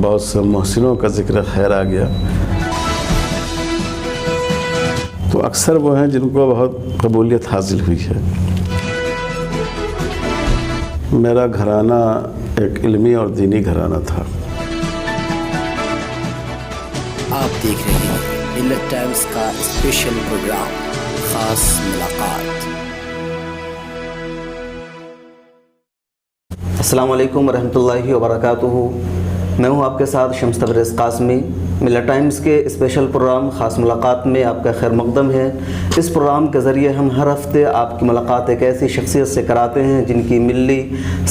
بہت سے محسنوں کا ذکر خیر آ گیا، تو اکثر وہ ہیں جن کو بہت قبولیت حاصل ہوئی ہے۔ میرا گھرانہ ایک علمی اور دینی گھرانہ تھا۔ آپ دیکھ رہے ہیں ملت ٹائمز کا اسپیشل پروگرام خاص ملاقات۔ السلام علیکم ورحمۃ اللہ وبرکاتہ۔ میں ہوں آپ کے ساتھ شمس تبریز قاسمی۔ ملت ٹائمز کے اسپیشل پروگرام خاص ملاقات میں آپ کا خیر مقدم ہے۔ اس پروگرام کے ذریعے ہم ہر ہفتے آپ کی ملاقات ایک ایسی شخصیت سے کراتے ہیں جن کی ملی،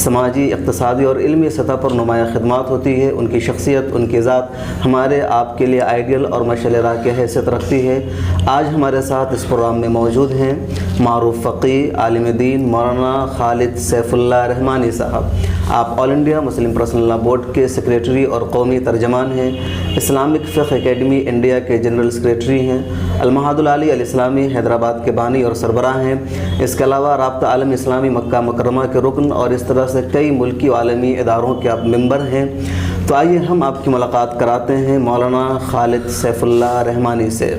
سماجی، اقتصادی اور علمی سطح پر نمایاں خدمات ہوتی ہے۔ ان کی شخصیت، ان کی ذات ہمارے آپ کے لیے آئیڈیل اور مشعل راہ کی حیثیت رکھتی ہے۔ آج ہمارے ساتھ اس پروگرام میں موجود ہیں معروف فقیہ، عالم دین مولانا خالد سیف اللہ رحمانی صاحب۔ آپ آل انڈیا مسلم پرسنل لا بورڈ کے سیکریٹری اور قومی ترجمان ہیں، اسلامک فقہ اکیڈمی انڈیا کے جنرل سیکریٹری ہیں، المعہد العالی الاسلامی حیدرآباد کے بانی اور سربراہ ہیں۔ اس کے علاوہ رابطہ عالم اسلامی مکہ مکرمہ کے رکن اور اس طرح سے کئی ملکی و عالمی اداروں کے آپ ممبر ہیں۔ تو آئیے ہم آپ کی ملاقات کراتے ہیں مولانا خالد سیف اللہ رحمانی سے۔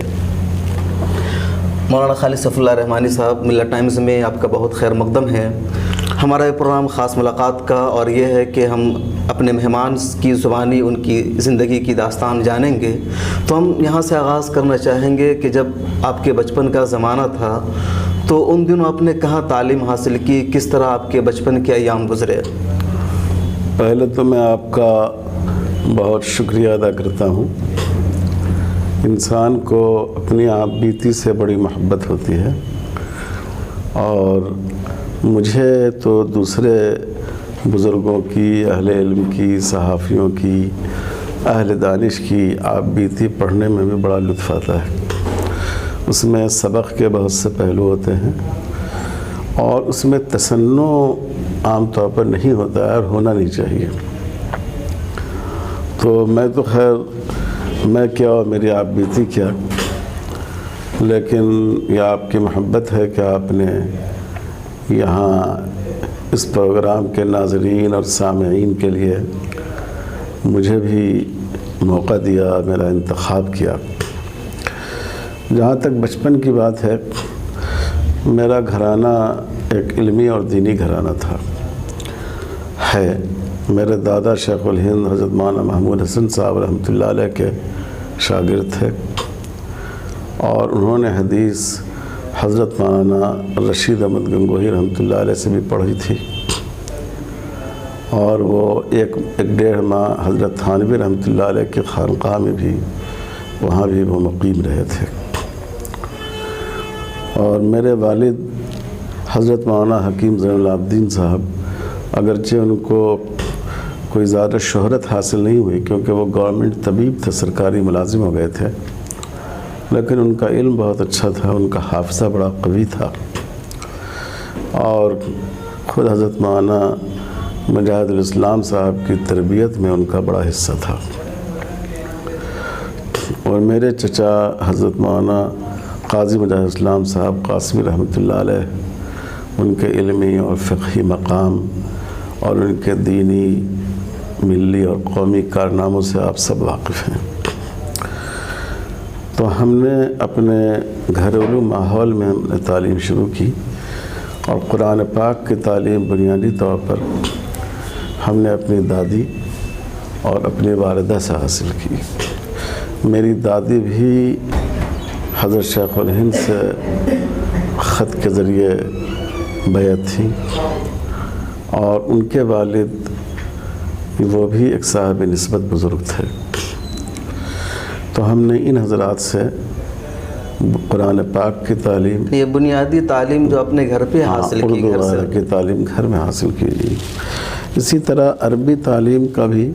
مولانا خالد سیف اللہ رحمانی صاحب، ملت ٹائمز میں آپ کا بہت خیر مقدم ہے۔ ہمارا یہ پروگرام خاص ملاقات کا اور یہ ہے کہ ہم اپنے مہمان کی زبانی ان کی زندگی کی داستان جانیں گے۔ تو ہم یہاں سے آغاز کرنا چاہیں گے کہ جب آپ کے بچپن کا زمانہ تھا تو ان دنوں آپ نے کہاں تعلیم حاصل کی، کس طرح آپ کے بچپن کے ایام گزرے؟ پہلے تو میں آپ کا بہت شکریہ ادا کرتا ہوں۔ انسان کو اپنی آپ بیتی سے بڑی محبت ہوتی ہے، اور مجھے تو دوسرے بزرگوں کی، اہل علم کی، صحافیوں کی، اہل دانش کی آپ بیتی پڑھنے میں بھی بڑا لطف آتا ہے۔ اس میں سبق کے بہت سے پہلو ہوتے ہیں، اور اس میں تصنع عام طور پر نہیں ہوتا ہے اور ہونا نہیں چاہیے۔ تو میں تو خیر میں کیا اور میری آپ بیتی کیا، لیکن یہ آپ کی محبت ہے کہ آپ نے یہاں اس پروگرام کے ناظرین اور سامعین کے لیے مجھے بھی موقع دیا، میرا انتخاب کیا۔ جہاں تک بچپن کی بات ہے، میرا گھرانہ ایک علمی اور دینی گھرانہ تھا ہے۔ میرے دادا شیخ الہند حضرت مولانا محمود حسن صاحب رحمۃ اللہ علیہ کے شاگرد تھے، اور انہوں نے حدیث حضرت مولانا رشید احمد گنگوہی رحمۃ اللہ علیہ سے بھی پڑھی تھی، اور وہ ایک ڈیڑھ ماہ حضرت تھانوی رحمۃ اللہ علیہ کے خانقاہ میں بھی وہاں بھی وہ مقیم رہے تھے۔ اور میرے والد حضرت مولانا حکیم زین العابدین صاحب، اگرچہ ان کو کوئی زیادہ شہرت حاصل نہیں ہوئی کیونکہ وہ گورنمنٹ طبیب تھے، سرکاری ملازم ہو گئے تھے، لیکن ان کا علم بہت اچھا تھا، ان کا حافظہ بڑا قوی تھا، اور خود حضرت مولانا مجاہد الاسلام صاحب کی تربیت میں ان کا بڑا حصہ تھا۔ اور میرے چچا حضرت مولانا قاضی مجاہد الاسلام صاحب قاسمی رحمۃ اللہ علیہ، ان کے علمی اور فقہی مقام اور ان کے دینی، ملی اور قومی کارناموں سے آپ سب واقف ہیں۔ تو ہم نے اپنے گھریلو ماحول میں ہم نے تعلیم شروع کی، اور قرآن پاک کی تعلیم بنیادی طور پر ہم نے اپنی دادی اور اپنی والدہ سے حاصل کی۔ میری دادی بھی حضرت شیخ الہند سے خط کے ذریعے بیعت تھی، اور ان کے والد وہ بھی ایک صاحب نسبت بزرگ تھے۔ تو ہم نے ان حضرات سے قرآن پاک کی تعلیم، یہ بنیادی تعلیم جو اپنے گھر پہ حاصل کی، اردو وغیرہ کی تعلیم گھر میں حاصل کی۔ اسی طرح عربی تعلیم کا بھی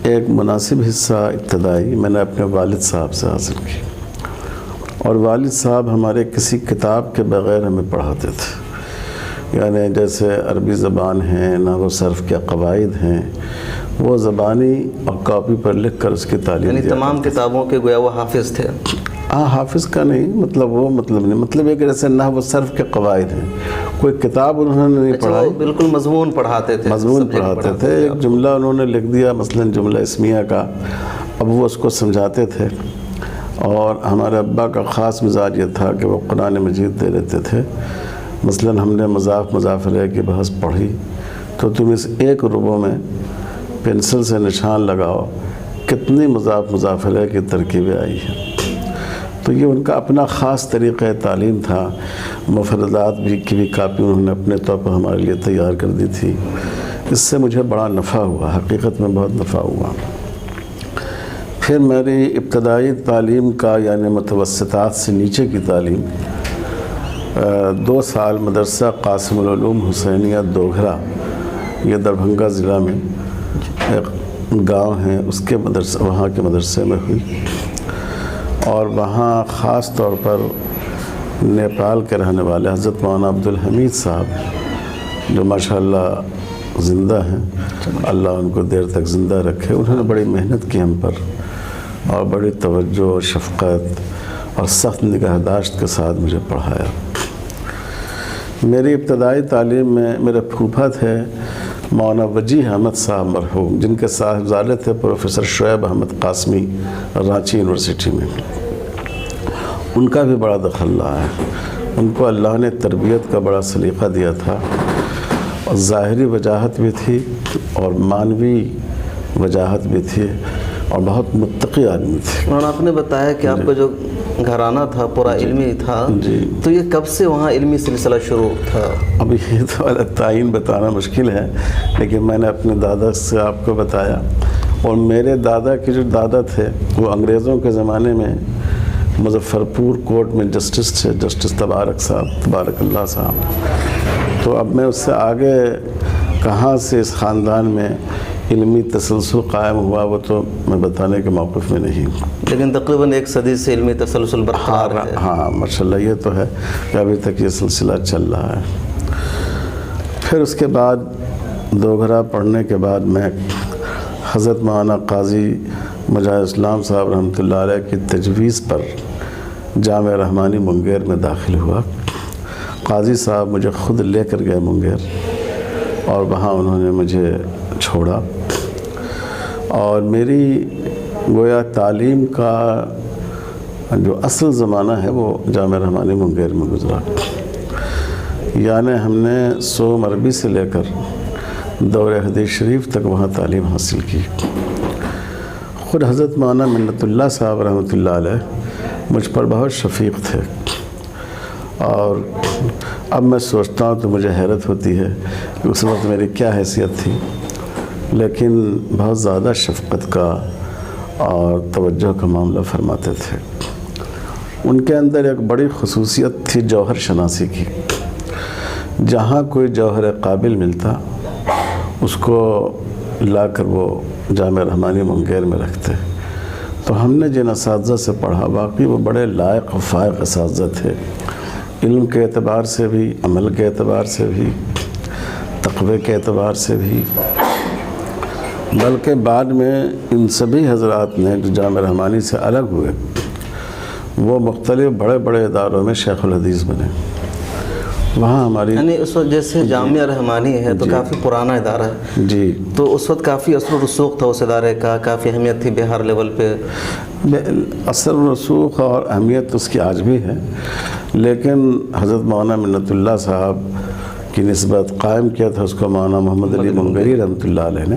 ایک مناسب حصہ ابتدائی میں نے اپنے والد صاحب سے حاصل کی، اور والد صاحب ہمارے کسی کتاب کے بغیر ہمیں پڑھاتے تھے۔ یعنی جیسے عربی زبان ہے، نحو و صرف کے قواعد ہیں، وہ زبانی اور کاپی پر لکھ کر اس کی تعلیم، یعنی تمام کتابوں کے گویا وہ حافظ تھے۔ حافظ کا نہیں، مطلب وہ مطلب نہیں، مطلب ایک جیسے نحو و صرف کے قواعد ہیں، کوئی کتاب انہوں نے نہیں پڑھائی، بالکل مضمون پڑھاتے تھے، مضمون پڑھاتے تھے، ایک جملہ انہوں نے لکھ دیا مثلا جملہ اسمیہ کا، اب وہ اس کو سمجھاتے تھے، اور ہمارے ابا کا خاص مزاج یہ تھا کہ وہ قرآن مجید دے لیتے تھے، مثلا ہم نے مضاف علیہ کی بحث پڑھی تو تم اس ایک ربع میں پنسل سے نشان لگاؤ کتنی مضاف علیہ کی ترکیبیں آئی ہیں۔ تو یہ ان کا اپنا خاص طریقہ تعلیم تھا، مفردات کی بھی کاپی انہوں نے اپنے طور پر ہمارے لیے تیار کر دی تھی، اس سے مجھے بڑا نفع ہوا، حقیقت میں بہت نفع ہوا۔ پھر میری ابتدائی تعلیم کا یعنی متوسطات سے نیچے کی تعلیم 2 سال مدرسہ قاسم العلوم حسینیہ دوگھرا، یہ دربھنگہ ضلع میں ایک گاؤں ہے، اس کے مدرسہ، وہاں کے مدرسے میں ہوئی، اور وہاں خاص طور پر نیپال کے رہنے والے حضرت مولانا عبدالحمید صاحب جو ماشاءاللہ زندہ ہیں، اللہ ان کو دیر تک زندہ رکھے، انہوں نے بڑی محنت کی ہم پر، اور بڑی توجہ اور شفقت اور سخت نگہداشت کے ساتھ مجھے پڑھایا۔ میری ابتدائی تعلیم میں میرے پھوپھا تھے مولانا وجیہ احمد صاحب مرحوم، جن کے صاحبزادے تھے پروفیسر شعیب احمد قاسمی رانچی یونیورسٹی میں، ان کا بھی بڑا دخل رہا ہے، ان کو اللہ نے تربیت کا بڑا سلیقہ دیا تھا، اور ظاہری وجاہت بھی تھی اور معنوی وجاہت بھی تھی، اور بہت متقی آدمی تھے۔ اور آپ نے بتایا کہ آپ کا جو گھرانہ تھا پورا علمی تھا، تو یہ کب سے وہاں علمی سلسلہ شروع تھا؟ اب یہ تو تعین بتانا مشکل ہے، لیکن میں نے اپنے دادا سے آپ کو بتایا، اور میرے دادا کے جو دادا تھے وہ انگریزوں کے زمانے میں مظفر پور کورٹ میں جسٹس تھے، جسٹس تبارک اللہ صاحب۔ تو اب میں اس سے آگے کہاں سے اس خاندان میں علمی تسلسل قائم ہوا وہ تو میں بتانے کے موقف میں نہیں ہوں، لیکن تقریباً 1 صدی سے علمی تسلسل برقرار ہے۔ ہاں ماشاءاللہ یہ تو ہے کہ ابھی تک یہ سلسلہ چل رہا ہے۔ پھر اس کے بعد دوگھرا پڑھنے کے بعد میں حضرت مولانا قاضی مجاہد اسلام صاحب رحمۃ اللہ علیہ کی تجویز پر جامعہ رحمانی منگیر میں داخل ہوا۔ قاضی صاحب مجھے خود لے کر گئے منگیر، اور وہاں انہوں نے مجھے چھوڑا، اور میری گویا تعلیم کا جو اصل زمانہ ہے وہ جامعہ رحمانی منگیر میں گزرا، یعنی ہم نے سوم عربی سے لے کر دور حدیث شریف تک وہاں تعلیم حاصل کی۔ خود حضرت مولانا منت اللہ صاحب رحمۃ اللہ علیہ مجھ پر بہت شفیق تھے، اور اب میں سوچتا ہوں تو مجھے حیرت ہوتی ہے کہ اس وقت میری کیا حیثیت تھی، لیکن بہت زیادہ شفقت کا اور توجہ کا معاملہ فرماتے تھے۔ ان کے اندر ایک بڑی خصوصیت تھی جوہر شناسی کی، جہاں کوئی جوہر قابل ملتا اس کو لا کر وہ جامعہ رحمانی منگیر میں رکھتے۔ تو ہم نے جن اساتذہ سے پڑھا واقعی وہ بڑے لائق و فائق اساتذہ تھے، علم کے اعتبار سے بھی، عمل کے اعتبار سے بھی، تقوی کے اعتبار سے بھی، بلکہ بعد میں ان سبھی حضرات نے جو جامعہ رحمانی سے الگ ہوئے وہ مختلف بڑے بڑے اداروں میں شیخ الحدیث بنے۔ وہاں ہماری یعنی اس وقت جیسے جامعہ رحمانی ہے تو کافی پرانا ادارہ ہے جی، تو اس وقت کافی اثر و رسوخ تھا اس ادارے کا، کافی اہمیت تھی بہار لیول پہ۔ اثر و رسوخ اور اہمیت اس کی آج بھی ہے، لیکن حضرت مولانا منت اللہ صاحب کی نسبت قائم کیا تھا اس کو مولانا محمد علی منگری رحمۃ اللہ علیہ نے،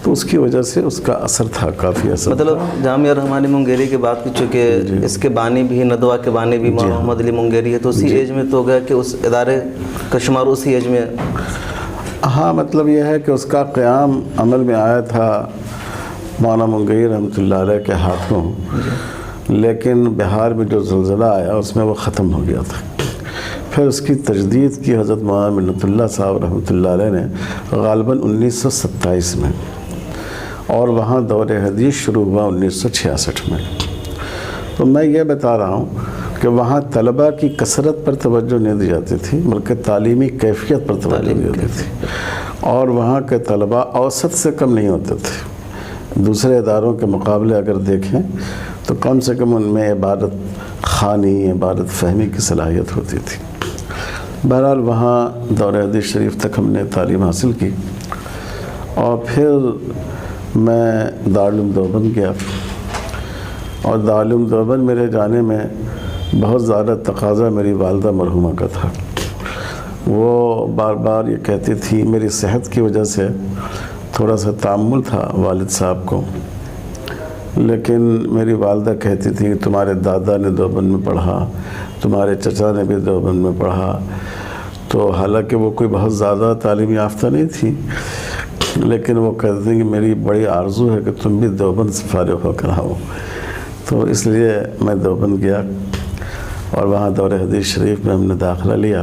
تو اس کی وجہ سے اس کا اثر تھا، کافی اثر مطلب جامعہ رحمانی منگیری کی بات کی، چونکہ اس کے بانی بھی ندوہ کے بانی بھی مولانا محمد علی منگیری ہے، تو اسی ایج میں تو گیا کہ اس ادارے کا شمار اسی ایج میں۔ ہاں مطلب یہ ہے کہ اس کا قیام عمل میں آیا تھا مولانا منگری رحمۃ اللہ علیہ کے ہاتھوں، لیکن بہار میں جو زلزلہ آیا اس میں وہ ختم ہو گیا تھا۔ پھر اس کی تجدید کی حضرت مولانا منت اللہ صاحب رحمۃ اللہ علیہ نے غالباً 1927 میں، اور وہاں دور حدیث شروع ہوا 1966 میں۔ تو میں یہ بتا رہا ہوں کہ وہاں طلبہ کی کثرت پر توجہ نہیں دی جاتی تھی بلکہ تعلیمی کیفیت پر توجہ دی جاتی تھی، اور وہاں کے طلبہ اوسط سے کم نہیں ہوتے تھے، دوسرے اداروں کے مقابلے اگر دیکھیں تو کم سے کم ان میں عبادت خوانی، عبادت فہمی کی صلاحیت ہوتی تھی۔ بہرحال وہاں دورہ حدیث شریف تک ہم نے تعلیم حاصل کی، اور پھر میں دارالعلوم دیوبند گیا، اور دارالعلوم دیوبند میرے جانے میں بہت زیادہ تقاضا میری والدہ مرحومہ کا تھا۔ وہ بار بار یہ کہتی تھی، میری صحت کی وجہ سے تھوڑا سا تعامل تھا والد صاحب کو، لیکن میری والدہ کہتی تھی کہ تمہارے دادا نے دیوبند میں پڑھا، تمہارے چچا نے بھی دیوبند میں پڑھا۔ تو حالانکہ وہ کوئی بہت زیادہ تعلیم یافتہ نہیں تھی، لیکن وہ کہتے تھیں کہ میری بڑی آرزو ہے کہ تم بھی دیوبند سے فارغ ہو کر آؤ۔ تو اس لیے میں دیوبند گیا، اور وہاں دورہ حدیث شریف میں ہم نے داخلہ لیا،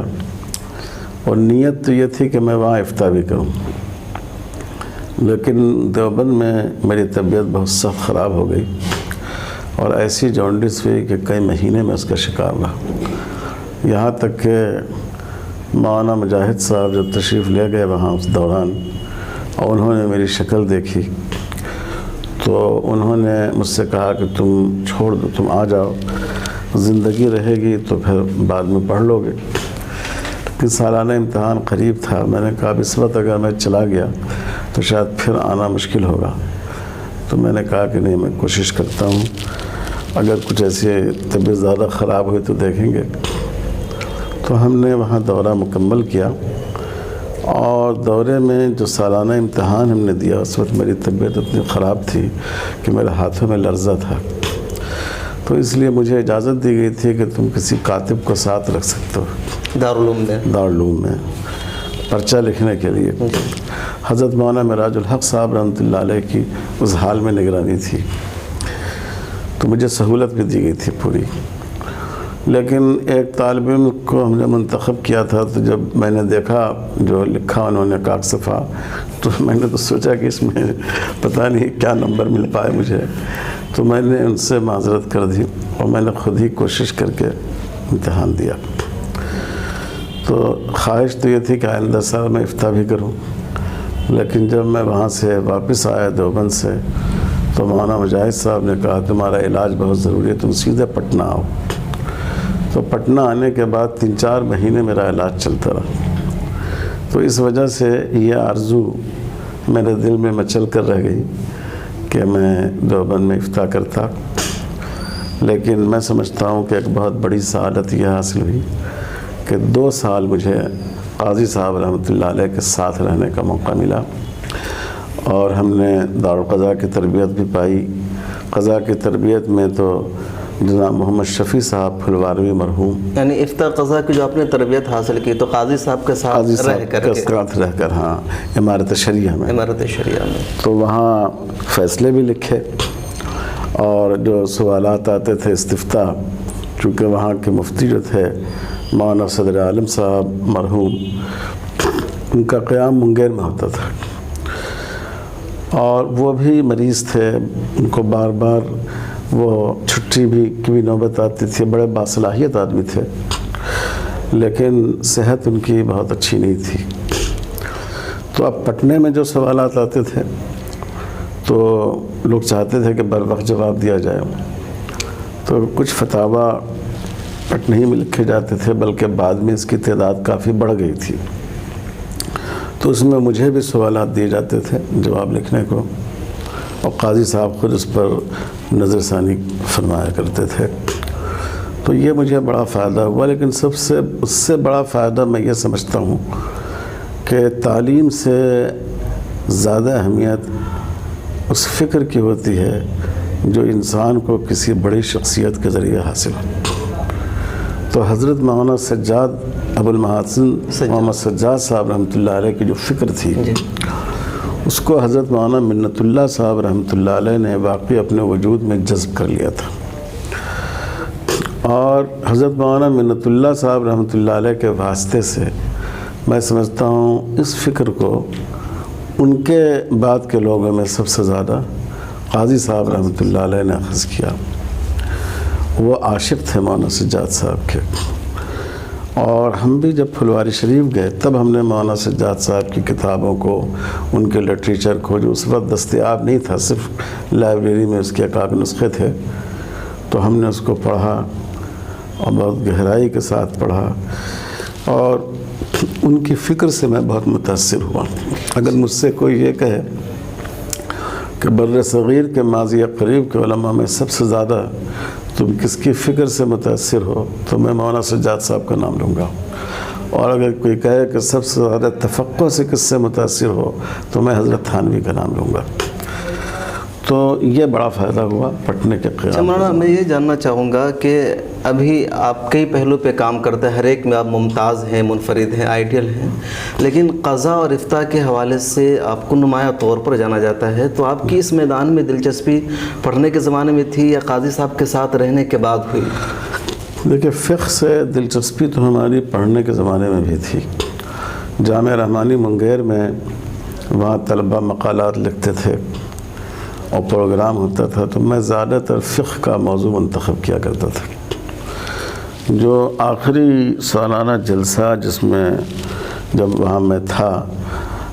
اور نیت تو یہ تھی کہ میں وہاں افتاء بھی کروں، لیکن دیوبند میں میری طبیعت بہت سخت خراب ہو گئی، اور ایسی جونڈس ہوئی کہ کئی مہینے میں اس کا شکار رہا۔ یہاں تک کہ مولانا مجاہد صاحب جب تشریف لے گئے وہاں اس دوران، اور انہوں نے میری شکل دیکھی، تو انہوں نے مجھ سے کہا کہ تم چھوڑ دو، تم آ جاؤ، زندگی رہے گی تو پھر بعد میں پڑھ لو گے۔ کہ سالانہ امتحان قریب تھا، میں نے کہا اس وقت اگر میں چلا گیا تو شاید پھر آنا مشکل ہوگا۔ تو میں نے کہا کہ نہیں، میں کوشش کرتا ہوں، اگر کچھ ایسی طبیعت زیادہ خراب ہوئی تو دیکھیں گے۔ تو ہم نے وہاں دورہ مکمل کیا، اور دورے میں جو سالانہ امتحان ہم نے دیا اس وقت میری طبیعت اتنی خراب تھی کہ میرے ہاتھوں میں لرزہ تھا، تو اس لیے مجھے اجازت دی گئی تھی کہ تم کسی کاتب کو ساتھ رکھ سکتے ہو دارالعلوم میں پرچہ لکھنے کے لیے۔ حضرت مولانا معراج الحق صاحب رحمۃ اللہ علیہ کی اس حال میں نگرانی تھی، تو مجھے سہولت بھی دی گئی تھی پوری۔ لیکن ایک طالب علم کو ہم نے منتخب کیا تھا، تو جب میں نے دیکھا جو لکھا انہوں نے کاغذ صفحہ، تو میں نے تو سوچا کہ اس میں پتہ نہیں کیا نمبر مل پائے مجھے، تو میں نے ان سے معذرت کر دی، اور میں نے خود ہی کوشش کر کے امتحان دیا۔ تو خواہش تو یہ تھی کہ آئندہ سال میں افتاء بھی کروں، لیکن جب میں وہاں سے واپس آیا دیوبند سے، تو مولانا مجاہد صاحب نے کہا تمہارا علاج بہت ضروری ہے، تم سیدھے پٹنہ آؤ۔ تو پٹنہ آنے کے بعد 3-4 مہینے میرا علاج چلتا رہا۔ تو اس وجہ سے یہ آرزو میرے دل میں مچل کر رہ گئی کہ میں دیوبند میں افتاء کرتا، لیکن میں سمجھتا ہوں کہ ایک بہت بڑی سعادت یہ حاصل ہوئی کہ 2 سال مجھے قاضی صاحب رحمۃ اللہ علیہ کے ساتھ رہنے کا موقع ملا، اور ہم نے دارالقضاء کی تربیت بھی پائی۔ قضاء کی تربیت میں تو جناب محمد شفیع صاحب پھلواروی مرحوم، یعنی افتاء قضاء کی جو آپ نے تربیت حاصل کی تو قاضی صاحب کے ساتھ رہ کر ہاں عمارت شریعہ میں تو وہاں فیصلے بھی لکھے، اور جو سوالات آتے تھے استفتاء، چونکہ وہاں کے مفتی جو تھے مولانا صدر عالم صاحب مرحوم، ان کا قیام منگیر میں ہوتا تھا، اور وہ بھی مریض تھے، ان کو بار بار وہ چھٹی بھی کی بھی نوبت آتی تھی، بڑے باصلاحیت آدمی تھے، لیکن صحت ان کی بہت اچھی نہیں تھی۔ تو اب پٹنے میں جو سوالات آتے تھے تو لوگ چاہتے تھے کہ بر وقت جواب دیا جائے، تو کچھ فتاویٰ پٹنے ہی میں لکھے جاتے تھے، بلکہ بعد میں اس کی تعداد کافی بڑھ گئی تھی، تو اس میں مجھے بھی سوالات دیے جاتے تھے جواب لکھنے کو، اور قاضی صاحب خود اس پر نظر ثانی فرمایا کرتے تھے۔ تو یہ مجھے بڑا فائدہ ہوا، لیکن اس سے بڑا فائدہ میں یہ سمجھتا ہوں کہ تعلیم سے زیادہ اہمیت اس فکر کی ہوتی ہے جو انسان کو کسی بڑی شخصیت کے ذریعے حاصل ہو۔ تو حضرت مولانا سجاد ابو المحاسن محمد سجاد صاحب رحمۃ اللہ علیہ کی جو فکر تھی، اس کو حضرت مولانا منت اللہ صاحب رحمۃ اللہ علیہ نے واقعی اپنے وجود میں جذب کر لیا تھا، اور حضرت مولانا منت اللہ صاحب رحمۃ اللہ علیہ کے واسطے سے میں سمجھتا ہوں اس فکر کو ان کے بعد کے لوگوں میں سب سے زیادہ قاضی صاحب رحمۃ اللہ علیہ نے اخذ کیا۔ وہ عاشق تھے مولانا سجاد صاحب کے، اور ہم بھی جب پھلواری شریف گئے تب ہم نے مولانا سجاد صاحب کی کتابوں کو، ان کے لٹریچر کو، جو اس وقت دستیاب نہیں تھا، صرف لائبریری میں اس کے کافی نسخے تھے، تو ہم نے اس کو پڑھا اور بہت گہرائی کے ساتھ پڑھا، اور ان کی فکر سے میں بہت متاثر ہوا۔ اگر مجھ سے کوئی یہ کہے کہ بر صغیر کے ماضی قریب کے علماء میں سب سے زیادہ تم کس کی فکر سے متاثر ہو تو میں مولانا سجاد صاحب کا نام لوں گا، اور اگر کوئی کہے کہ سب سے زیادہ تفقہ سے کس سے متاثر ہو تو میں حضرت تھانوی کا نام لوں گا۔ تو یہ بڑا فائدہ ہوا پڑھنے کے قیام۔ مولانا میں یہ جاننا چاہوں گا کہ ابھی آپ کئی پہلو پہ کام کرتے ہیں، ہر ایک میں آپ ممتاز ہیں، منفرد ہیں، آئیڈیل ہیں، لیکن قضاء اور افتاء کے حوالے سے آپ کو نمایاں طور پر جانا جاتا ہے، تو آپ کی اس میدان میں دلچسپی پڑھنے کے زمانے میں تھی یا قاضی صاحب کے ساتھ رہنے کے بعد ہوئی؟ دیکھیں، فقہ سے دلچسپی تو ہماری پڑھنے کے زمانے میں بھی تھی۔ جامعہ رحمانی منگیر میں وہاں طلبہ مقالات لکھتے تھے اور پروگرام ہوتا تھا، تو میں زیادہ تر فقہ کا موضوع منتخب کیا کرتا تھا۔ جو آخری سالانہ جلسہ جس میں جب وہاں میں تھا،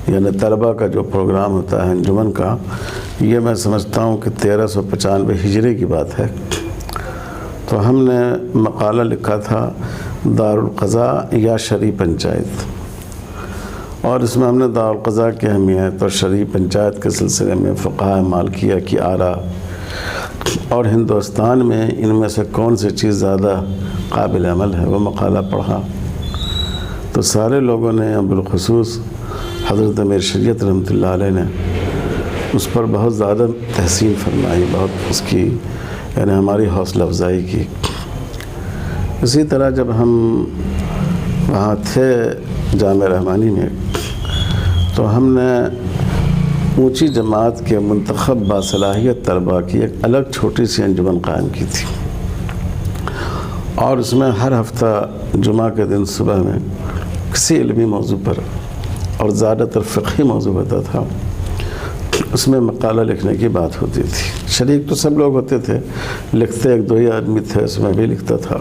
یعنی طلبہ کا جو پروگرام ہوتا ہے انجمن کا، یہ میں سمجھتا ہوں کہ 1395 ہجری کی بات ہے۔ تو ہم نے مقالہ لکھا تھا دارالقضاء یا شرعی پنچایت، اور اس میں ہم نے دارالقضاء کی اہمیت اور شرعی پنچایت کے سلسلے میں فقہاء مالکیہ کی آراء اور ہندوستان میں ان میں سے کون سی چیز زیادہ قابل عمل ہے وہ مقالہ پڑھا۔ تو سارے لوگوں نے، بالخصوص حضرت امیر شریعت رحمۃ اللہ علیہ نے اس پر بہت زیادہ تحسین فرمائی، بہت اس کی یعنی ہماری حوصلہ افزائی کی۔ اسی طرح جب ہم وہاں تھے جامعہ رحمانی میں، تو ہم نے اونچی جماعت کے منتخب باصلاحیت طلباء کی ایک الگ چھوٹی سی انجمن قائم کی تھی، اور اس میں ہر ہفتہ جمعہ کے دن صبح میں کسی علمی موضوع پر، اور زیادہ تر فقہی موضوع ہوتا تھا، اس میں مقالہ لکھنے کی بات ہوتی تھی۔ شریک تو سب لوگ ہوتے تھے، لکھتے ایک دو ہی آدمی تھے، اس میں بھی لکھتا تھا۔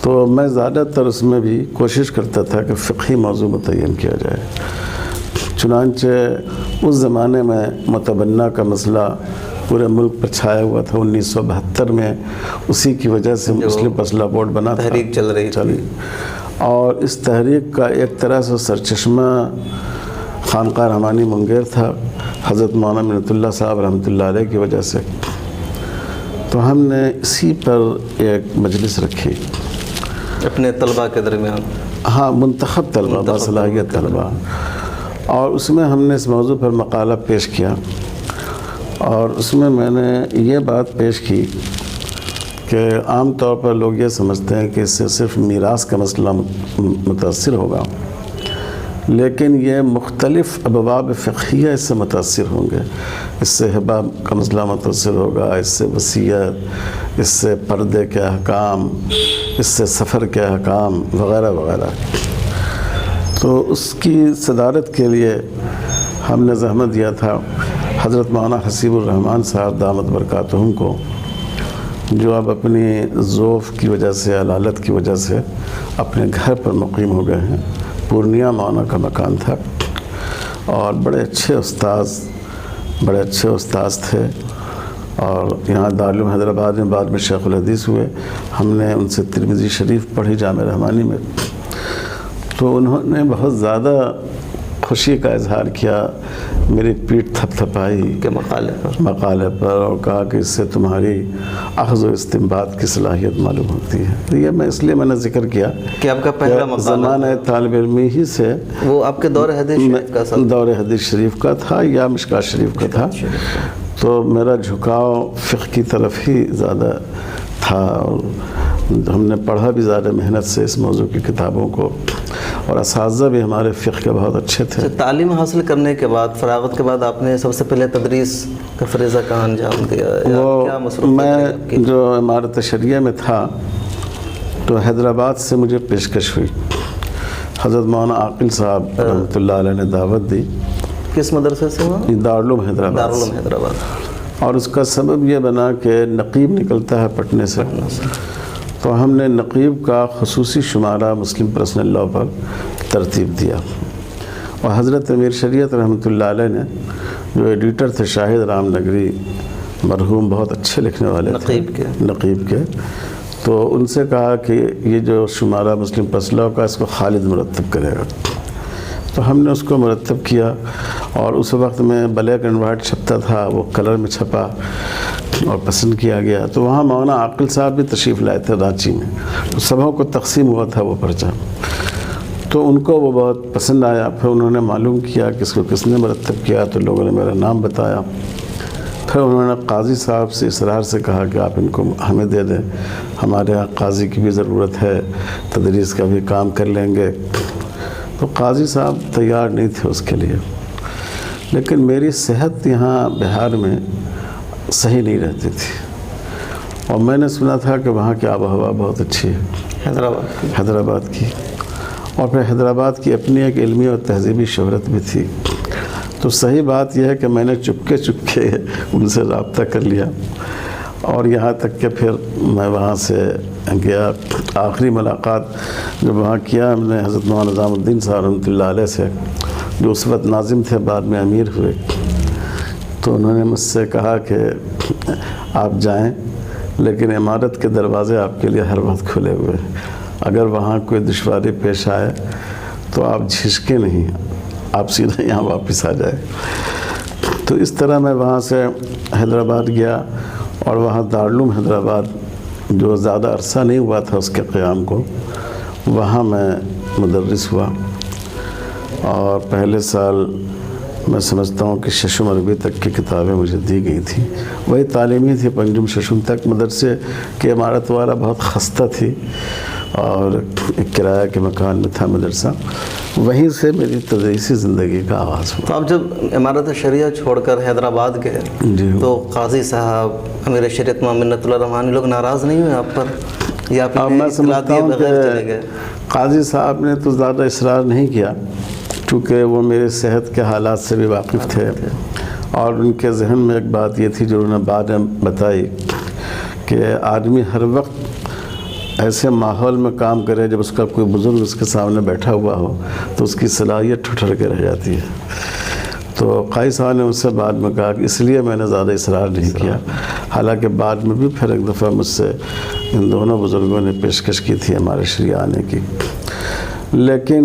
تو میں زیادہ تر اس میں بھی کوشش کرتا تھا کہ فقہی موضوع متعین کیا جائے۔ چنانچہ اس زمانے میں متبنہ کا مسئلہ پورے ملک پر چھایا ہوا تھا۔ 1972 میں اسی کی وجہ سے مسلم مسئلہ بورڈ بنا تھا، تحریک چل رہی تھی، اور اس تحریک کا ایک طرح سے سرچشمہ خانقاہ رحمانی منگیر تھا، حضرت مولانا منت اللہ صاحب رحمۃ اللہ علیہ کی وجہ سے۔ تو ہم نے اسی پر ایک مجلس رکھی اپنے طلباء کے درمیان، ہاں، منتخب طلباء، باصلاحیت طلباء، اور اس میں ہم نے اس موضوع پر مقالہ پیش کیا، اور اس میں نے یہ بات پیش کی کہ عام طور پر لوگ یہ سمجھتے ہیں کہ اس سے صرف میراث کا مسئلہ متاثر ہوگا، لیکن یہ مختلف ابواب فقہیہ اس سے متاثر ہوں گے۔ اس سے ہبہ کا مسئلہ متاثر ہوگا، اس سے وصیت، اس سے پردے کے احکام، اس سے سفر کے احکام وغیرہ وغیرہ۔ تو اس کی صدارت کے لیے ہم نے زحمت دیا تھا حضرت مولانا حسیب الرحمن صاحب دامت برکاتہم کو، جو اب اپنی ذوف کی وجہ سے، علالت کی وجہ سے اپنے گھر پر مقیم ہو گئے ہیں۔ پورنیہ مولانا کا مکان تھا، اور بڑے اچھے استاذ تھے، اور یہاں دارالعلوم حیدرآباد میں بعد میں شیخ الحدیث ہوئے۔ ہم نے ان سے ترمذی شریف پڑھی جامعہ رحمانی میں، تو انہوں نے بہت زیادہ خوشی کا اظہار کیا، میری پیٹھ تھپ تھپائی کے مقالے پر، اور کہا کہ اس سے تمہاری اخذ و استنباط کی صلاحیت معلوم ہوتی ہے۔ تو یہ میں اس لیے میں نے ذکر کیا کہ آپ کا پہلا مقالہ زمانہ طالب علمی ہی سے، وہ آپ کے دور حدیث شریف کا سا دور حدیث شریف کا تھا یا مشکات شریف کا تھا، تو میرا جھکاؤ فقہ کی طرف ہی زیادہ تھا، اور ہم نے پڑھا بھی زیادہ محنت سے اس موضوع کی کتابوں کو، اور اساتذہ بھی ہمارے فقہ کے بہت اچھے تھے۔ تعلیم حاصل کرنے کے بعد، فراغت کے بعد آپ نے سب سے پہلے تدریس کا فریضہ کہاں انجام دیا؟ وہ میں جو عمارت شریعہ میں تھا تو حیدرآباد سے مجھے پیشکش ہوئی، حضرت مولانا عاقل صاحب رحمۃ اللہ علیہ نے دعوت دی۔ کس مدرسے سے ہوا؟ دارالعلوم حیدرآباد، اور اس کا سبب یہ بنا کہ نقیب نکلتا ہے پٹنے سے، تو ہم نے نقیب کا خصوصی شمارہ مسلم پرسنل لاء پر ترتیب دیا، اور حضرت امیر شریعت رحمۃ اللہ علیہ نے جو ایڈیٹر تھے شاہد رام نگری مرحوم، بہت اچھے لکھنے والے تھے نقیب کے، تو ان سے کہا کہ یہ جو شمارہ مسلم پرسنل لاء کا اس کو خالد مرتب کرے گا، تو ہم نے اس کو مرتب کیا، اور اس وقت میں بلیک اینڈ وائٹ چھپتا تھا، وہ کلر میں چھپا اور پسند کیا گیا۔ تو وہاں مولانا عاقل صاحب بھی تشریف لائے تھے رانچی میں، تو سبھوں کو تقسیم ہوا تھا وہ پرچہ، تو ان کو وہ بہت پسند آیا۔ پھر انہوں نے معلوم کیا کہ اس کو کس نے مرتب کیا، تو لوگوں نے میرا نام بتایا۔ پھر انہوں نے قاضی صاحب سے اصرار سے کہا کہ آپ ان کو ہمیں دے دیں، ہمارے یہاں قاضی کی بھی ضرورت ہے، تدریس کا بھی کام کر لیں گے۔ تو قاضی صاحب تیار نہیں تھے اس کے لیے، لیکن میری صحت یہاں بہار میں صحیح نہیں رہتی تھی، اور میں نے سنا تھا کہ وہاں کی آب و ہوا بہت اچھی ہے حیدرآباد کی، اور پھر حیدرآباد کی اپنی ایک علمی اور تہذیبی شہرت بھی تھی۔ تو صحیح بات یہ ہے کہ میں نے چپکے ان سے رابطہ کر لیا، اور یہاں تک کہ پھر میں وہاں سے گیا۔ آخری ملاقات جب وہاں کیا ہم نے حضرت مولانا نظام الدین صاحب رحمۃ اللہ علیہ سے، جو اس وقت ناظم تھے بعد میں امیر ہوئے، تو انہوں نے مجھ سے کہا کہ آپ جائیں، لیکن عمارت کے دروازے آپ کے لیے ہر وقت کھلے ہوئے ہیں، اگر وہاں کوئی دشواری پیش آئے تو آپ جھجکیں نہیں، آپ سیدھا یہاں واپس آ جائیں۔ تو اس طرح میں وہاں سے حیدرآباد گیا، اور وہاں دارالعلوم حیدرآباد جو زیادہ عرصہ نہیں ہوا تھا اس کے قیام کو، وہاں میں مدرس ہوا، اور پہلے سال میں سمجھتا ہوں کہ ششم عربی تک کی کتابیں مجھے دی گئی تھیں، وہی تعلیمی تھی، پنجم ششم تک۔ مدرسے کی عمارت وغیرہ بہت خستہ تھی، اور ایک کرایہ کے مکان میں تھا مدرسہ، وہیں سے میری تدریسی زندگی کا آغاز ہوا۔ تو آپ جب عمارت شریعہ چھوڑ کر حیدرآباد گئے تو قاضی صاحب امیر شریعت امام منت اللہ رحمانی لوگ ناراض نہیں ہوئے آپ پر، یا اب میں سمجھتا ہوں کہ قاضی صاحب نے تو زیادہ اصرار نہیں کیا، چونکہ وہ میرے صحت کے حالات سے بھی واقف تھے، اور ان کے ذہن میں ایک بات یہ تھی جو انہوں نے بعد میں بتائی کہ آدمی ہر وقت ایسے ماحول میں کام کرے جب اس کا کوئی بزرگ اس کے سامنے بیٹھا ہوا ہو تو اس کی صلاحیت ٹھٹر کے رہ جاتی ہے۔ تو قاضی صاحب نے اس سے بعد میں کہا کہ اس لیے میں نے زیادہ اصرار نہیں کیا، حالانکہ بعد میں بھی پھر ایک دفعہ مجھ سے ان دونوں بزرگوں نے پیشکش کی تھی ہمارے شریعہ آنے کی، لیکن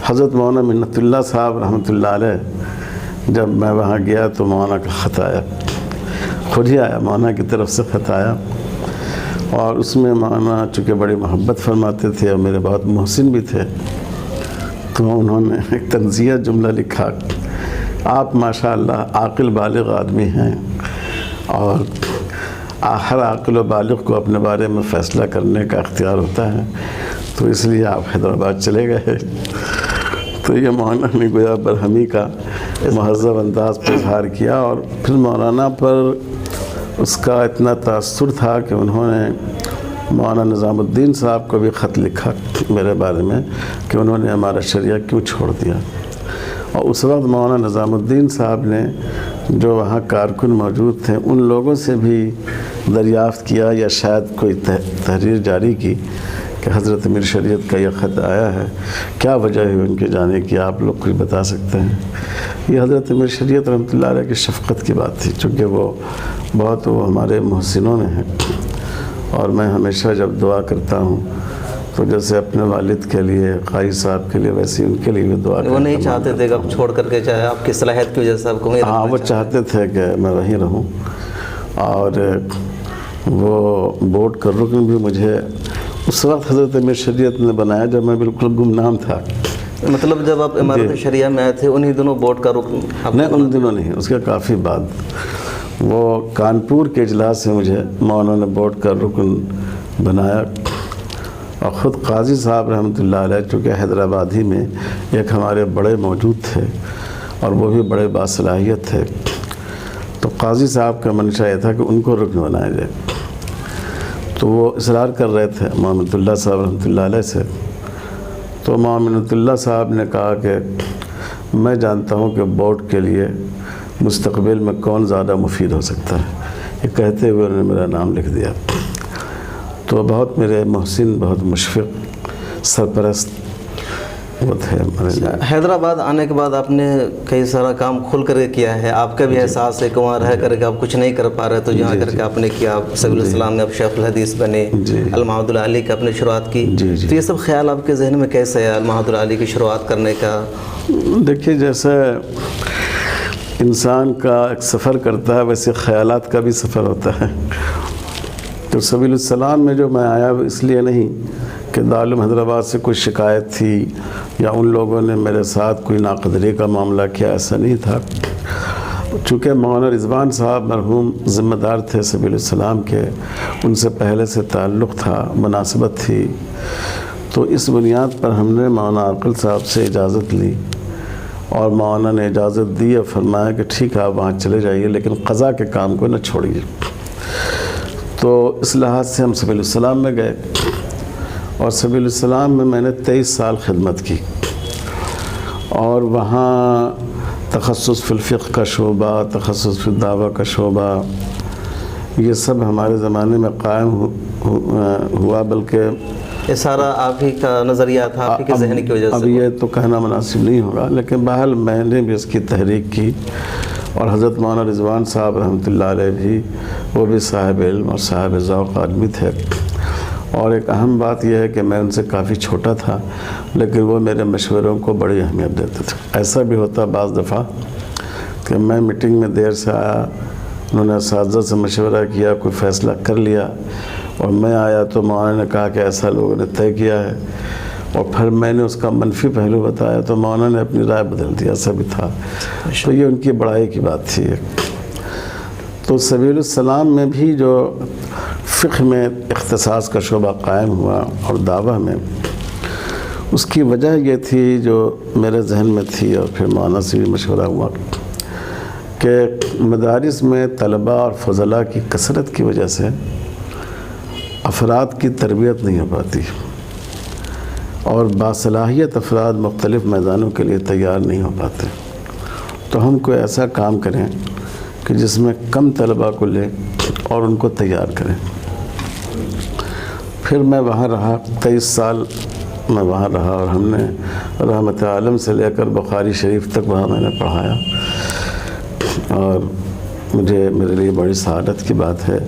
حضرت مولانا منت اللہ صاحب رحمۃ اللہ علیہ جب میں وہاں گیا تو مولانا کا خط آیا، خود ہی آیا، مولانا کی طرف سے خط آیا، اور اس میں مولانا چونکہ بڑی محبت فرماتے تھے اور میرے بہت محسن بھی تھے، تو انہوں نے ایک تنزیہ جملہ لکھا، آپ ماشاءاللہ عاقل بالغ آدمی ہیں، اور ہر عاقل و بالغ کو اپنے بارے میں فیصلہ کرنے کا اختیار ہوتا ہے، تو اس لیے آپ حیدرآباد چلے گئے۔ تو یہ مولانا نے گویا برہمی کا مہذب انداز پر اظہار کیا، اور پھر مولانا پر اس کا اتنا تاثر تھا کہ انہوں نے مولانا نظام الدین صاحب کو بھی خط لکھا میرے بارے میں کہ انہوں نے ہمارا شریعہ کیوں چھوڑ دیا، اور اس وقت مولانا نظام الدین صاحب نے جو وہاں کارکن موجود تھے ان لوگوں سے بھی دریافت کیا یا شاید کوئی تحریر جاری کی کہ حضرت امیر شریعت کا یہ خط آیا ہے، کیا وجہ ہے ان کے جانے کی، آپ لوگ کچھ بتا سکتے ہیں۔ یہ حضرت امیر شریعت رحمۃ اللہ علیہ کی شفقت کی بات تھی، چونکہ وہ بہت وہ ہمارے محسنوں میں ہیں، اور میں ہمیشہ جب دعا کرتا ہوں تو جیسے اپنے والد کے لیے، قاضی صاحب کے لیے، ویسے ان کے لیے بھی دعا کرتا ہوں۔ وہ نہیں چاہتے تھے کہ آپ چھوڑ کر کے جائے، آپ کی صلاحیت کی وجہ سے آپ کو وہیں رہنا ہاں، وہ چاہتے تھے کہ میں وہیں رہوں، اور وہ بورڈ کا رکن بھی مجھے اس وقت حضرت امیر شریعت نے بنایا جب میں بالکل گمنام تھا۔ مطلب جب آپ عمارت شریعہ میں آئے تھے انہی دنوں بورڈ کا رکن؟ نہیں، ان دنوں نہیں، اس کے کافی بعد وہ کانپور کے اجلاس سے مجھے مولانا نے بورڈ کا رکن بنایا، اور خود قاضی صاحب رحمۃ اللہ علیہ چونکہ حیدرآبادی میں ایک ہمارے بڑے موجود تھے اور وہ بھی بڑے باصلاحیت تھے، تو قاضی صاحب کا منشا یہ تھا کہ ان کو رکن بنایا جائے، تو وہ اصرار کر رہے تھے محمد اللہ صاحب رحمۃ اللہ علیہ سے۔ تو محمد اللہ صاحب نے کہا کہ میں جانتا ہوں کہ بورڈ کے لیے مستقبل میں کون زیادہ مفید ہو سکتا ہے، یہ کہتے ہوئے انہوں نے میرا نام لکھ دیا۔ تو بہت میرے محسن، بہت مشفق، سرپرست وہ تھے ہمارے لیے۔ حیدرآباد آنے کے بعد آپ نے کئی سارا کام کھل کر کے کیا ہے، آپ کا بھی احساس ہے کہ وہاں رہ کر کے آپ کچھ نہیں کر پا رہے تو جہاں کر کے آپ نے کیا، سبیل السلام میں آپ شیخ الحدیث بنے، المعہد العالی کا آپ نے شروعات کی، تو یہ سب خیال آپ کے ذہن میں کیسے ہے المعہد العالی کی شروعات کرنے کا؟ دیکھیے، جیسے انسان کا ایک سفر کرتا ہے ویسے خیالات کا بھی سفر ہوتا ہے۔ تو سبیل السلام میں جو میں آیا وہ اس لیے نہیں کہ دارالعلوم حیدرآباد سے کوئی شکایت تھی یا ان لوگوں نے میرے ساتھ کوئی ناقدری کا معاملہ کیا، ایسا نہیں تھا۔ چونکہ مولانا رضوان صاحب مرحوم ذمہ دار تھے سبیل السلام کے، ان سے پہلے سے تعلق تھا، مناسبت تھی، تو اس بنیاد پر ہم نے مولانا عاقل صاحب سے اجازت لی اور مولانا نے اجازت دی اور فرمایا کہ ٹھیک ہے آپ وہاں چلے جائیے لیکن قضا کے کام کو نہ چھوڑیے۔ تو اس لحاظ سے ہم سبیل السلام میں گئے اور سبیل السلام میں میں نے 23 سال خدمت کی، اور وہاں تخصص فی الفقہ کا شعبہ، تخصص فی الدعوہ کا شعبہ، یہ سب ہمارے زمانے میں قائم ہوا، بلکہ یہ سارا آپ ہی کا نظریہ تھا، آپ ہی کے ذہن کی وجہ سے؟ اب یہ تو کہنا مناسب نہیں ہوگا، لیکن بہرحال میں نے بھی اس کی تحریک کی، اور حضرت مولانا رضوان صاحب رحمۃ اللہ علیہ بھی، وہ بھی صاحب علم اور صاحب ذوق آدمی تھے۔ اور ایک اہم بات یہ ہے کہ میں ان سے کافی چھوٹا تھا لیکن وہ میرے مشوروں کو بڑی اہمیت دیتے تھے۔ ایسا بھی ہوتا بعض دفعہ کہ میں میٹنگ میں دیر سے آیا، انہوں نے اساتذہ سے مشورہ کیا، کوئی فیصلہ کر لیا، اور میں آیا تو مولانا نے کہا کہ ایسا لوگوں نے طے کیا ہے، اور پھر میں نے اس کا منفی پہلو بتایا تو مولانا نے اپنی رائے بدل دی، ایسا بھی تھا۔ تو یہ ان کی بڑائی کی بات تھی۔ تو سبیل السلام میں بھی جو فقہ میں اختصاص کا شعبہ قائم ہوا اور دعوہ میں، اس کی وجہ یہ تھی جو میرے ذہن میں تھی، اور پھر مولانا سے بھی مشورہ ہوا کہ مدارس میں طلباء اور فضلاء کی کثرت کی وجہ سے افراد کی تربیت نہیں ہو پاتی، اور باصلاحیت افراد مختلف میدانوں کے لیے تیار نہیں ہو پاتے۔ تو ہم کوئی ایسا کام کریں کہ جس میں کم طلباء کو لیں اور ان کو تیار کریں۔ پھر میں وہاں رہا، 23 سال میں وہاں رہا، اور ہم نے رحمت عالم سے لے کر بخاری شریف تک وہاں میں نے پڑھایا، اور میرے لیے بڑی سعادت کی بات ہے۔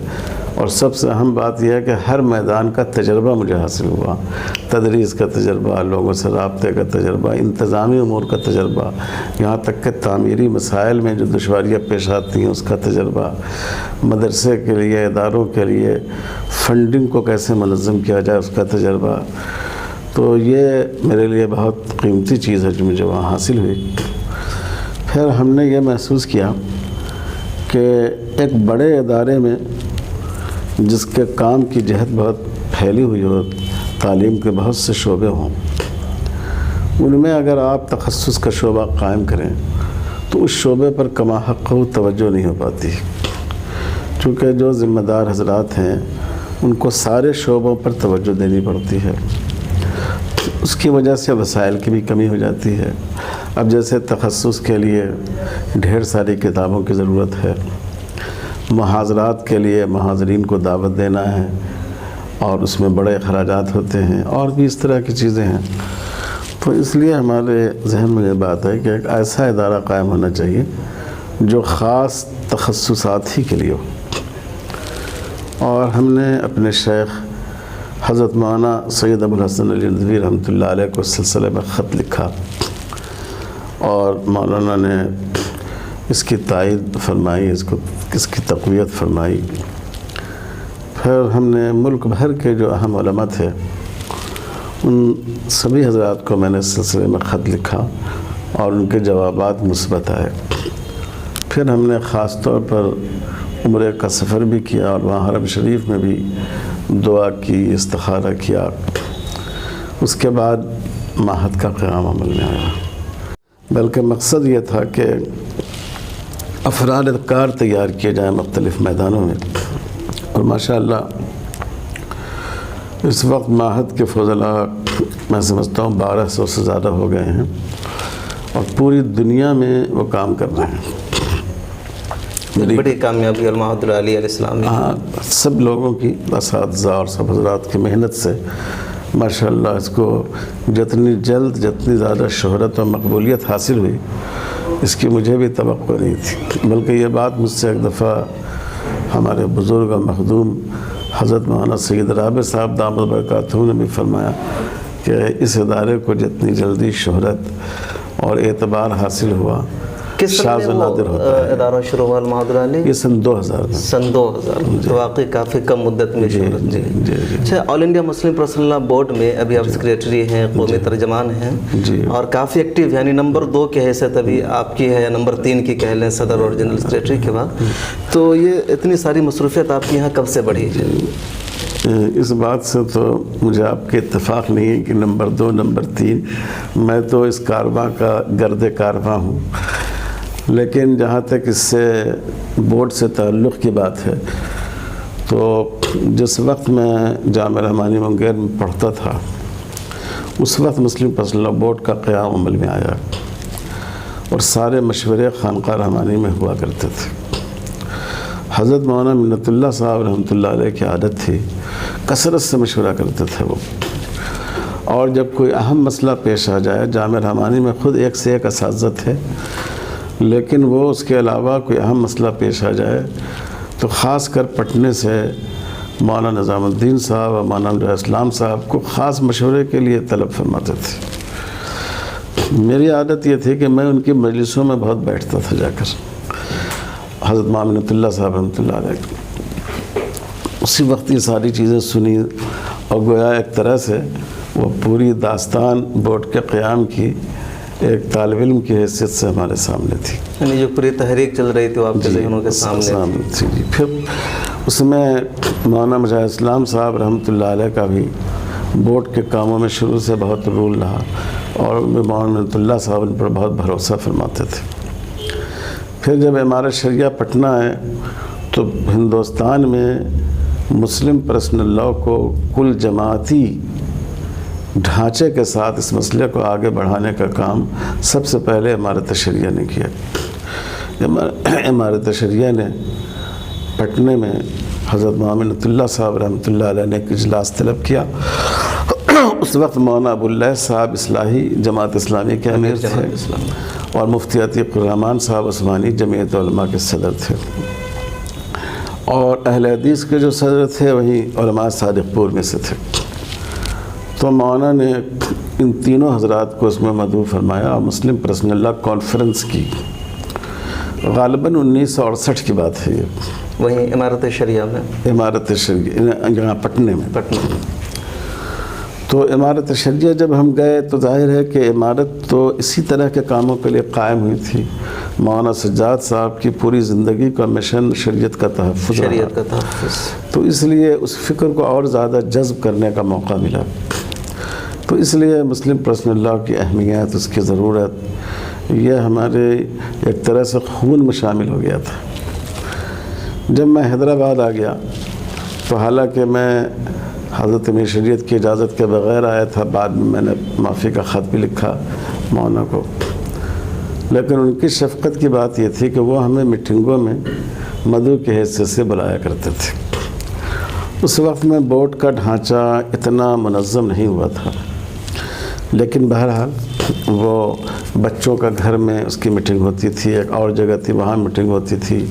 اور سب سے اہم بات یہ ہے کہ ہر میدان کا تجربہ مجھے حاصل ہوا، تدریس کا تجربہ، لوگوں سے رابطے کا تجربہ، انتظامی امور کا تجربہ، یہاں تک کہ تعمیری مسائل میں جو دشواریاں پیش آتی ہیں اس کا تجربہ، مدرسے کے لیے، اداروں کے لیے فنڈنگ کو کیسے منظم کیا جائے اس کا تجربہ۔ تو یہ میرے لیے بہت قیمتی چیز ہے جو مجھے وہاں حاصل ہوئی۔ پھر ہم نے یہ محسوس کیا کہ ایک بڑے ادارے میں جس کے کام کی جہت بہت پھیلی ہوئی ہو، تعلیم کے بہت سے شعبے ہوں، ان میں اگر آپ تخصص کا شعبہ قائم کریں تو اس شعبے پر کما حق توجہ نہیں ہو پاتی، چونکہ جو ذمہ دار حضرات ہیں ان کو سارے شعبوں پر توجہ دینی پڑتی ہے۔ اس کی وجہ سے وسائل کی بھی کمی ہو جاتی ہے۔ اب جیسے تخصص کے لیے ڈھیر ساری کتابوں کی ضرورت ہے، محاضرات کے لیے محاضرین کو دعوت دینا ہے اور اس میں بڑے اخراجات ہوتے ہیں، اور بھی اس طرح کی چیزیں ہیں۔ تو اس لیے ہمارے ذہن میں یہ بات ہے کہ ایک ایسا ادارہ قائم ہونا چاہیے جو خاص تخصصات ہی کے لیے ہو۔ اور ہم نے اپنے شیخ حضرت مولانا سید ابو الحسن علی ندوی رحمۃ اللہ علیہ کو اس سلسلے میں خط لکھا، اور مولانا نے اس کی تائید فرمائی، اس کی تقویت فرمائی۔ پھر ہم نے ملک بھر کے جو اہم علماء تھے ان سبھی حضرات کو میں نے اس سلسلے میں خط لکھا، اور ان کے جوابات مثبت آئے۔ پھر ہم نے خاص طور پر عمرے کا سفر بھی کیا، اور وہاں حرم شریف میں بھی دعا کی، استخارہ کیا۔ اس کے بعد معہد کا قیام عمل میں آیا، بلکہ مقصد یہ تھا کہ افراد کار تیار کیے جائیں مختلف میدانوں میں۔ اور ماشاءاللہ اس وقت معہد کے فضلاء میں سمجھتا ہوں 1200 سے زیادہ ہو گئے ہیں، اور پوری دنیا میں وہ کام کر رہے ہیں۔ بڑی کامیابی علماء علیہ علیہ السلام میں. ہاں سب لوگوں کی اساتذہ اور سب حضرات کی محنت سے ماشاءاللہ اس کو جتنی جلد جتنی زیادہ شہرت اور مقبولیت حاصل ہوئی اس کی مجھے بھی توقع نہیں تھی. بلکہ یہ بات مجھ سے ایک دفعہ ہمارے بزرگ اور مخدوم حضرت مولانا سید رابع صاحب دامت برکاتہ نے بھی فرمایا کہ اس ادارے کو جتنی جلدی شہرت اور اعتبار حاصل ہوا کس شاذ و نادر ہوتا ہے. ادارہ شروع ہوا علماء علیہ؟ یہ سن 2000 میں. سن 2000 تو واقعی کافی کم مدت میں شہرت. جی جی. اچھا، آل انڈیا مسلم پرسنل لا بورڈ میں ابھی آپ سیکریٹری ہیں، قومی ترجمان ہیں جی. اور کافی ایکٹیو، یعنی نمبر 2 کی حیثیت ابھی آپ کی ہے یا نمبر 3 کی کہہ لیں صدر اور جنرل سیکریٹری کے بعد. تو یہ اتنی ساری مصروفیت آپ کی یہاں کب سے بڑھی؟ اس بات سے تو مجھے آپ کے اتفاق نہیں ہے کہ نمبر 2 نمبر 3. میں تو اس کارواں کا گرد کارواں ہوں. لیکن جہاں تک اس سے بورڈ سے تعلق کی بات ہے تو جس وقت میں جامعہ رحمانی منگیر میں پڑھتا تھا اس وقت مسلم پرسنل لا بورڈ کا قیام عمل میں آیا اور سارے مشورے خانقاہ رحمانی میں ہوا کرتے تھے. حضرت مولانا منت اللہ صاحب رحمۃ اللہ علیہ کی عادت تھی، کثرت سے مشورہ کرتے تھے وہ. اور جب کوئی اہم مسئلہ پیش آ جائے، جامعہ رحمانی میں خود ایک سے ایک اساتذہ تھے، لیکن وہ اس کے علاوہ کوئی اہم مسئلہ پیش آ جائے تو خاص کر پٹنے سے مولانا نظام الدین صاحب اور مولانا اسلام صاحب کو خاص مشورے کے لیے طلب فرماتے تھے. میری عادت یہ تھی کہ میں ان کی مجلسوں میں بہت بیٹھتا تھا جا کر. حضرت منت اللہ صاحب رحمۃ اللہ علیہ اسی وقت یہ ساری چیزیں سنی اور گویا ایک طرح سے وہ پوری داستان بورڈ کے قیام کی ایک طالب علم کی حیثیت سے ہمارے سامنے تھی. یعنی جو پوری تحریک چل رہی تھی وہ آپ کے ذہنوں کے سامنے تھی. جی. پھر اس میں مولانا مجاہد اسلام صاحب رحمۃ اللہ علیہ کا بھی بورڈ کے کاموں میں شروع سے بہت رول رہا اور مولانا منت اللہ صاحب ان پر بہت بھروسہ فرماتے تھے. پھر جب امارت شریعہ پٹنہ آئے تو ہندوستان میں مسلم پرسنل لا کو کل جماعتی ڈھانچے کے ساتھ اس مسئلے کو آگے بڑھانے کا کام سب سے پہلے امارت شریعہ نے کیا. امارت شریعہ نے پٹنے میں حضرت منت اللہ صاحب رحمۃ اللہ علیہ نے ایک اجلاس طلب کیا. اس وقت مولانا ابو اللہ صاحب اصلاحی جماعت اسلامی کے امیر تھے اور مفتی عتیق الرحمان صاحب عثمانی جمعیت علماء کے صدر تھے اور اہل حدیث کے جو صدر تھے وہیں علماء صادق پور میں سے تھے. تو مولانا نے ان تینوں حضرات کو اس میں مدعو فرمایا اور مسلم پرسنل لا کانفرنس کی. غالباً 1968 کی بات ہے یہ. وہیں امارت شریعہ میں. امارت شریعہ یہاں پٹنے میں. تو امارت شریعہ جب ہم گئے تو ظاہر ہے کہ عمارت تو اسی طرح کے کاموں کے لیے قائم ہوئی تھی. مولانا سجاد صاحب کی پوری زندگی کا مشن شریعت کا تحفظ رہا. شریعت کا تحفظ. تو اس لیے اس فکر کو اور زیادہ جذب کرنے کا موقع ملا. تو اس لیے مسلم پرسنل لا کی اہمیت، اس کی ضرورت، یہ ہمارے ایک طرح سے خون میں شامل ہو گیا تھا. جب میں حیدرآباد آ گیا تو حالانکہ میں حضرت امیر شریعت کی اجازت کے بغیر آیا تھا، بعد میں میں نے معافی کا خط بھی لکھا مولانا کو، لیکن ان کی شفقت کی بات یہ تھی کہ وہ ہمیں میٹنگوں میں مدعو کی حیثیت سے بلایا کرتے تھے. اس وقت میں بورڈ کا ڈھانچہ اتنا منظم نہیں ہوا تھا، لیکن بہرحال وہ بچوں کا گھر میں اس کی میٹنگ ہوتی تھی، ایک اور جگہ تھی وہاں میٹنگ ہوتی تھی.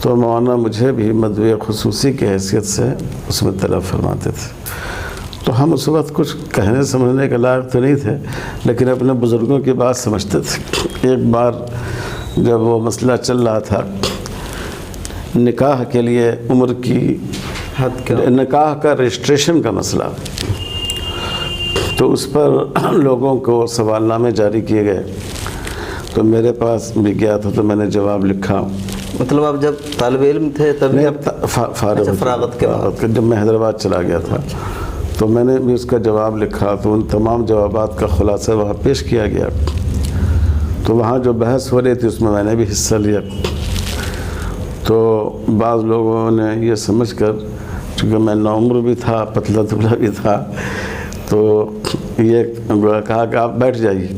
تو مولانا مجھے بھی مدعو خصوصی کی حیثیت سے اس میں طلب فرماتے تھے. تو ہم اس وقت کچھ کہنے سمجھنے کے لائق تو نہیں تھے، لیکن اپنے بزرگوں کی بات سمجھتے تھے. ایک بار جب وہ مسئلہ چل رہا تھا نکاح کے لیے عمر کی حد کا، نکاح کا رجسٹریشن کا مسئلہ، تو اس پر لوگوں کو سوال نامے جاری کیے گئے. تو میرے پاس بھی گیا تھا تو میں نے جواب لکھا. مطلب آپ جب طالب علم تھے تب فراغت کے بعد جب میں حیدرآباد چلا گیا تھا تو میں نے بھی اس کا جواب لکھا. تو ان تمام جوابات کا خلاصہ وہاں پیش کیا گیا. تو وہاں جو بحث ہو رہی تھی اس میں نے بھی حصہ لیا. تو بعض لوگوں نے یہ سمجھ کر، چونکہ میں نوعمر بھی تھا، پتلا دبلا بھی تھا، تو یہ کہا کہ آپ بیٹھ جائیے.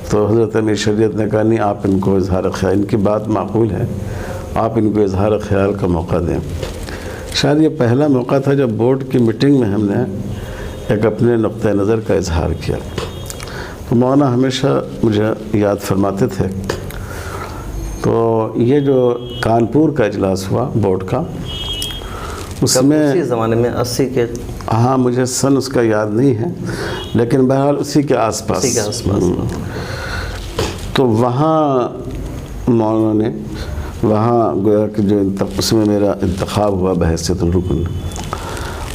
تو حضرت امیر شریعت نے کہا نہیں، آپ ان کو اظہار خیال، ان کی بات معقول ہے آپ ان کو اظہار خیال کا موقع دیں۔ شاید یہ پہلا موقع تھا جب بورڈ کی میٹنگ میں ہم نے ایک اپنے نقطہ نظر کا اظہار کیا۔ تو مولانا ہمیشہ مجھے یاد فرماتے تھے۔ تو یہ جو کانپور کا اجلاس ہوا بورڈ کا، اس میں اسی زمانے میں 80 کے، ہاں مجھے سن اس کا یاد نہیں ہے، لیکن بہرحال اسی کے آس پاس، تو وہاں مولانا نے وہاں گویا کہ جو اس میں میرا انتخاب ہوا بحیثیت الرکن،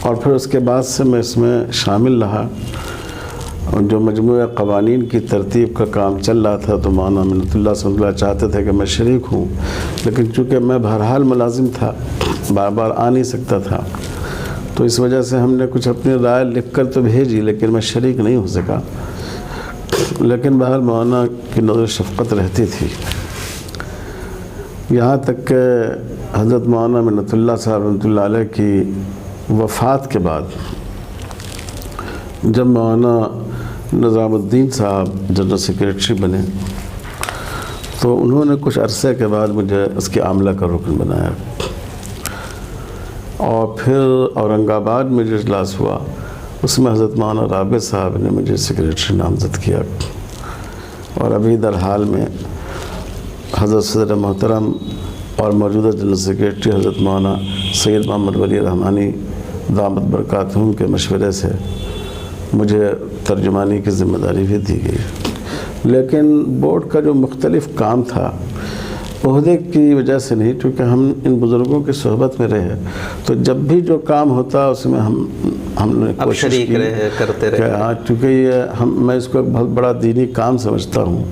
اور پھر اس کے بعد سے میں اس میں شامل رہا۔ جو مجموعہ قوانین کی ترتیب کا کام چل رہا تھا تو مولانا منت اللہ صلی اللہ چاہتے تھے کہ میں شریک ہوں، لیکن چونکہ میں بہرحال ملازم تھا، بار بار آ نہیں سکتا تھا، تو اس وجہ سے ہم نے کچھ اپنی رائے لکھ کر تو بھیجی، لیکن میں شریک نہیں ہو سکا۔ لیکن بہرحال مولانا کی نظر شفقت رہتی تھی، یہاں تک کہ حضرت مولانا منت اللہ صاحب رحمۃ اللہ علیہ کی وفات کے بعد جب مولانا نظام الدین صاحب جنرل سیکریٹری بنے تو انہوں نے کچھ عرصے کے بعد مجھے اس کے عاملہ کا رکن بنایا، اور پھر اورنگ آباد میں جو اجلاس ہوا اس میں حضرت مولانا رابع صاحب نے مجھے سیکریٹری نامزد کیا، اور ابھی در حال میں حضرت صدر محترم اور موجودہ جنرل سیکریٹری حضرت مولانا سید محمد ولی رحمانی دامت برکاتہم کے مشورے سے مجھے ترجمانی کی ذمہ داری بھی دی گئی۔ لیکن بورڈ کا جو مختلف کام تھا عہدے کی وجہ سے نہیں، چونکہ ہم ان بزرگوں کی صحبت میں رہے تو جب بھی جو کام ہوتا اس میں ہم نے کوشش کی کرتے رہے، ہاں چونکہ یہ میں اس کو ایک بہت بڑا دینی کام سمجھتا ہوں،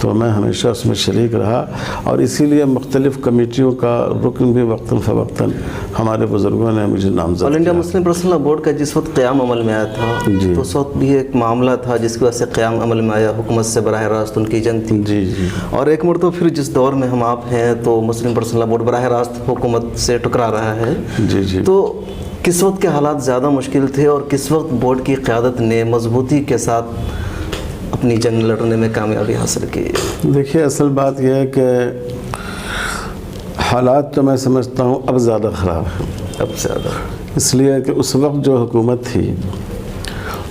تو میں ہمیشہ اس میں شریک رہا، اور اسی لیے مختلف کمیٹیوں کا رکن بھی وقتاً فوقتاً ہمارے بزرگوں نے مجھے نامزد آل انڈیا کیا۔ مسلم پرسنل لا بورڈ کا جس وقت قیام عمل میں آیا تھا تو اس وقت بھی ایک معاملہ تھا جس کی وجہ سے قیام عمل میں آیا، حکومت سے براہ راست ان کی جنگ تھی، جی اور ایک مرتبہ پھر جس دور میں ہم آپ ہیں تو مسلم پرسنل لا بورڈ براہ راست حکومت سے ٹکرا رہا ہے، جی تو کس وقت کے حالات زیادہ مشکل تھے اور کس وقت بورڈ کی قیادت نے مضبوطی کے ساتھ اپنی جنگ لڑنے میں کامیابی حاصل کی؟ دیکھیے اصل بات یہ ہے کہ حالات تو میں سمجھتا ہوں اب زیادہ خراب ہیں، اب زیادہ، اس لیے کہ اس وقت جو حکومت تھی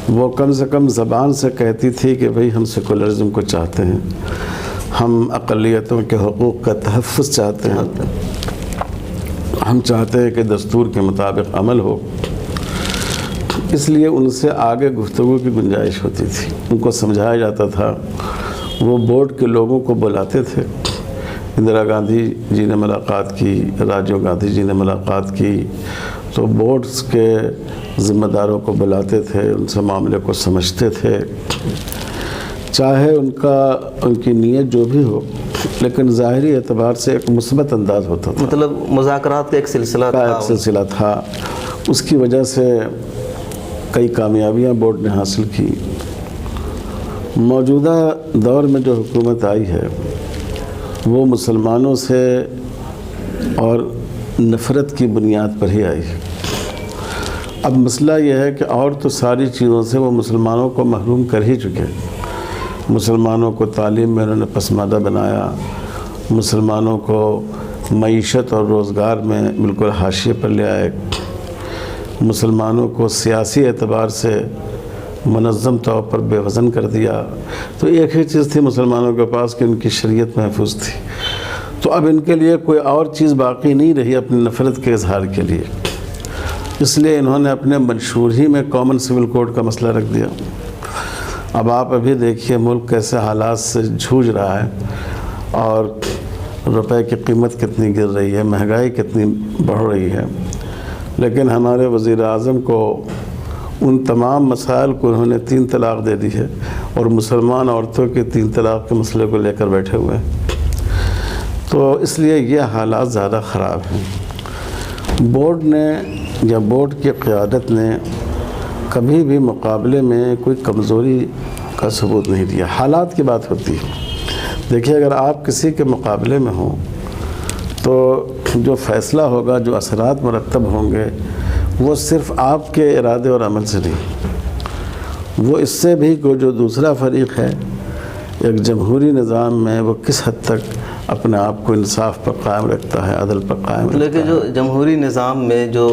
وہ کم سے کم زبان سے کہتی تھی کہ بھئی ہم سیکولرزم کو چاہتے ہیں، ہم اقلیتوں کے حقوق کا تحفظ چاہتے ہیں، ہم چاہتے ہیں کہ دستور کے مطابق عمل ہو، اس لیے ان سے آگے گفتگو کی گنجائش ہوتی تھی، ان کو سمجھایا جاتا تھا۔ وہ بورڈ کے لوگوں کو بلاتے تھے، اندرا گاندھی جی نے ملاقات کی، راجیو گاندھی جی نے ملاقات کی، تو بورڈز کے ذمہ داروں کو بلاتے تھے، ان سے معاملے کو سمجھتے تھے، چاہے ان کی نیت جو بھی ہو، لیکن ظاہری اعتبار سے ایک مثبت انداز ہوتا تھا، مطلب مذاکرات کا ایک سلسلہ تھا، اس کی وجہ سے کئی کامیابیاں بورڈ نے حاصل کی۔ موجودہ دور میں جو حکومت آئی ہے وہ مسلمانوں سے اور نفرت کی بنیاد پر ہی آئی ہے۔ اب مسئلہ یہ ہے کہ اور تو ساری چیزوں سے وہ مسلمانوں کو محروم کر ہی چکے، مسلمانوں کو تعلیم میں انہوں نے پسماندہ بنایا، مسلمانوں کو معیشت اور روزگار میں بالکل حاشیے پر لے آئے، مسلمانوں کو سیاسی اعتبار سے منظم طور پر بے وزن کر دیا۔ تو ایک ہی چیز تھی مسلمانوں کے پاس کہ ان کی شریعت محفوظ تھی، تو اب ان کے لیے کوئی اور چیز باقی نہیں رہی اپنی نفرت کے اظہار کے لیے، اس لیے انہوں نے اپنے منشور ہی میں کامن سول کوڈ کا مسئلہ رکھ دیا۔ اب آپ ابھی دیکھیے ملک کیسے حالات سے جھوج رہا ہے، اور روپے کی قیمت کتنی گر رہی ہے، مہنگائی کتنی بڑھ رہی ہے، لیکن ہمارے وزیر اعظم کو ان تمام مسائل کو انہوں نے 3 طلاق دے دی ہے، اور مسلمان عورتوں کے 3 طلاق کے مسئلے کو لے کر بیٹھے ہوئے ہیں، تو اس لیے یہ حالات زیادہ خراب ہیں۔ بورڈ نے یا بورڈ کی قیادت نے کبھی بھی مقابلے میں کوئی کمزوری کا ثبوت نہیں دیا، حالات کی بات ہوتی ہے۔ دیکھیے اگر آپ کسی کے مقابلے میں ہوں تو جو فیصلہ ہوگا، جو اثرات مرتب ہوں گے، وہ صرف آپ کے ارادے اور عمل سے نہیں، وہ اس سے بھی کہ جو دوسرا فریق ہے ایک جمہوری نظام میں وہ کس حد تک اپنے آپ کو انصاف پر قائم رکھتا ہے، عدل پر قائم رکھتا ہے. لیکن جو جمہوری نظام میں جو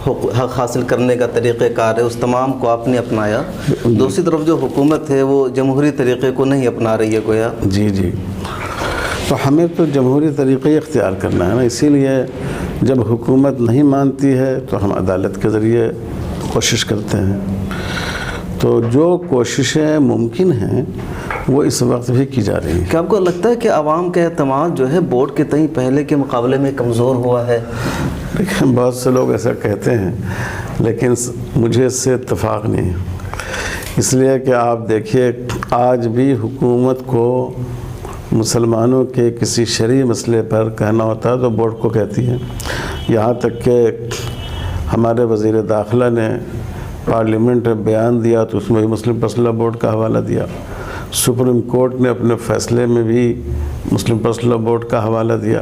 حق حاصل کرنے کا طریقہ کار ہے اس تمام کو آپ نے اپنایا، دوسری طرف جو حکومت ہے وہ جمہوری طریقے کو نہیں اپنا رہی ہے گویا. جی تو ہمیں تو جمہوری طریقے ہی اختیار کرنا ہے نا. اسی لیے جب حکومت نہیں مانتی ہے تو ہم عدالت کے ذریعے کوشش کرتے ہیں. تو جو کوششیں ممکن ہیں وہ اس وقت بھی کی جا رہی ہیں. کیا آپ کو لگتا ہے کہ عوام کا اعتماد جو ہے بورڈ کے تئیں پہلے کے مقابلے میں کمزور ہوا ہے؟ لیکن بہت سے لوگ ایسا کہتے ہیں، لیکن مجھے اس سے اتفاق نہیں ہے. اس لیے کہ آپ دیکھیے آج بھی حکومت کو مسلمانوں کے کسی شرعی مسئلے پر کہنا ہوتا ہے تو بورڈ کو کہتی ہے. یہاں تک کہ ہمارے وزیر داخلہ نے پارلیمنٹ میں بیان دیا تو اس میں بھی مسلم پرسنل لاء بورڈ کا حوالہ دیا. سپریم کورٹ نے اپنے فیصلے میں بھی مسلم پرسنل لاء بورڈ کا حوالہ دیا.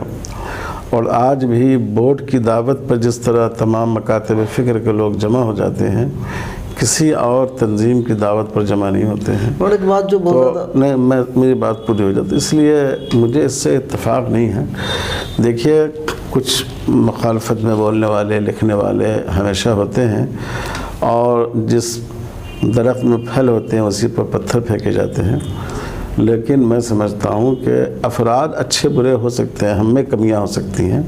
اور آج بھی بورڈ کی دعوت پر جس طرح تمام مکاتب فکر کے لوگ جمع ہو جاتے ہیں، کسی اور تنظیم کی دعوت پر جمع نہیں ہوتے ہیں. اور ایک بات جو بہت نہیں، میری بات پوری ہو جاتی. اس لیے مجھے اس سے اتفاق نہیں ہے. دیکھیے کچھ مخالفت میں بولنے والے لکھنے والے ہمیشہ ہوتے ہیں، اور جس درخت میں پھل ہوتے ہیں اسی پر پتھر پھینکے جاتے ہیں. لیکن میں سمجھتا ہوں کہ افراد اچھے برے ہو سکتے ہیں، ہم میں کمیاں ہو سکتی ہیں،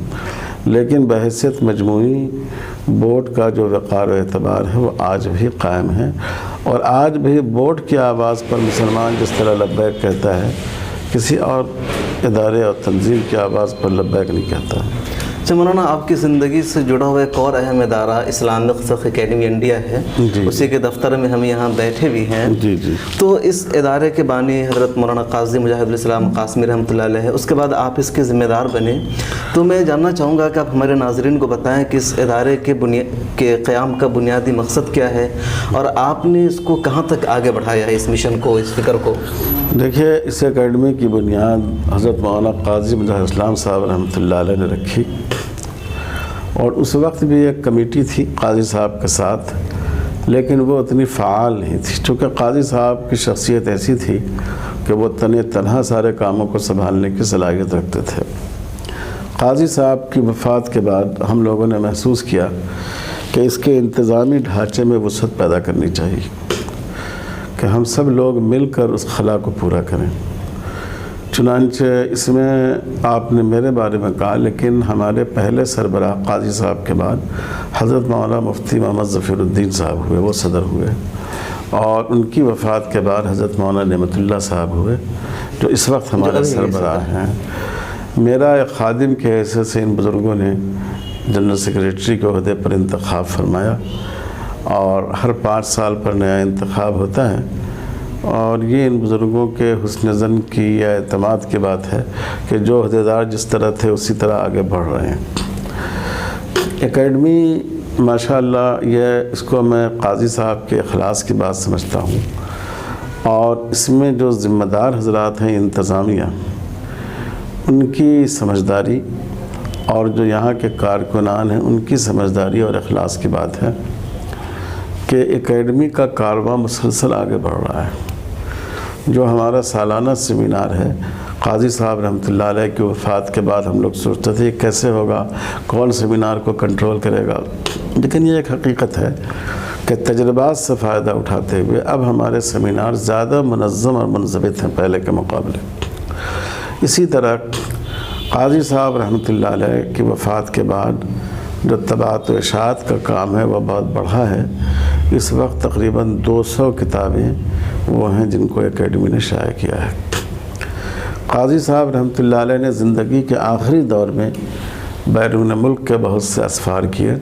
لیکن بحیثیت مجموعی بورڈ کا جو وقار و اعتبار ہے وہ آج بھی قائم ہے. اور آج بھی بورڈ کی آواز پر مسلمان جس طرح لبیک کہتا ہے، کسی اور ادارے اور تنظیم کی آواز پر لبیک نہیں کہتا. مولانا آپ کی زندگی سے جڑا ہوا ایک اور اہم ادارہ اسلامک فقہ اکیڈمی انڈیا ہے. اسی کے دفتر میں ہم یہاں بیٹھے بھی ہیں. تو اس ادارے کے بانی حضرت مولانا قاضی مجاہد الاسلام قاسمی رحمۃ اللہ علیہ ہے. اس کے بعد آپ اس کے ذمہ دار بنے. تو میں جاننا چاہوں گا کہ آپ ہمارے ناظرین کو بتائیں کہ اس ادارے کے قیام کا بنیادی مقصد کیا ہے، اور آپ نے اس کو کہاں تک آگے بڑھایا ہے، اس مشن کو، اس فکر کو. دیکھیے اس اکیڈمی کی بنیاد حضرت مولانا قاضی مجاہد الاسلام صاحب رحمۃ اللہ علیہ نے رکھی. اور اس وقت بھی ایک کمیٹی تھی قاضی صاحب کے ساتھ، لیکن وہ اتنی فعال نہیں تھی، چونکہ قاضی صاحب کی شخصیت ایسی تھی کہ وہ تنہا سارے کاموں کو سنبھالنے کی صلاحیت رکھتے تھے. قاضی صاحب کی وفات کے بعد ہم لوگوں نے محسوس کیا کہ اس کے انتظامی ڈھانچے میں وسعت پیدا کرنی چاہیے کہ ہم سب لوگ مل کر اس خلا کو پورا کریں. چنانچہ اس میں آپ نے میرے بارے میں کہا، لیکن ہمارے پہلے سربراہ قاضی صاحب کے بعد حضرت مولانا مفتی محمد ظفیر الدین صاحب ہوئے، وہ صدر ہوئے. اور ان کی وفات کے بعد حضرت مولانا نعمت اللہ صاحب ہوئے جو اس وقت ہمارے سربراہ ہیں. میرا ایک خادم کے حیثیت سے ان بزرگوں نے جنرل سیکریٹری کے عہدے پر انتخاب فرمایا، اور ہر 5 سال پر نیا انتخاب ہوتا ہے. اور یہ ان بزرگوں کے حسن ظن کی یا اعتماد کی بات ہے کہ جو عہدیدار جس طرح تھے اسی طرح آگے بڑھ رہے ہیں. اکیڈمی ماشاءاللہ اس کو میں قاضی صاحب کے اخلاص کی بات سمجھتا ہوں، اور اس میں جو ذمہ دار حضرات ہیں انتظامیہ، ان کی سمجھداری اور جو یہاں کے کارکنان ہیں ان کی سمجھداری اور اخلاص کی بات ہے کہ اکیڈمی کا کارواں مسلسل آگے بڑھ رہا ہے. جو ہمارا سالانہ سیمینار ہے، قاضی صاحب رحمۃ اللہ علیہ کی وفات کے بعد ہم لوگ سوچتے تھے کیسے ہوگا، کون سیمینار کو کنٹرول کرے گا. لیکن یہ ایک حقیقت ہے کہ تجربات سے فائدہ اٹھاتے ہوئے اب ہمارے سیمینار زیادہ منظم اور منضبط ہیں پہلے کے مقابلے. اسی طرح قاضی صاحب رحمۃ اللہ علیہ کی وفات کے بعد جو طباعت و اشاعت کا کام ہے وہ بہت بڑھا ہے. اس وقت تقریباً 200 کتابیں وہ ہیں جن کو اکیڈمی نے شائع کیا ہے. قاضی صاحب رحمۃ اللہ علیہ نے زندگی کے آخری دور میں بیرون ملک کے بہت سے اسفار کیے.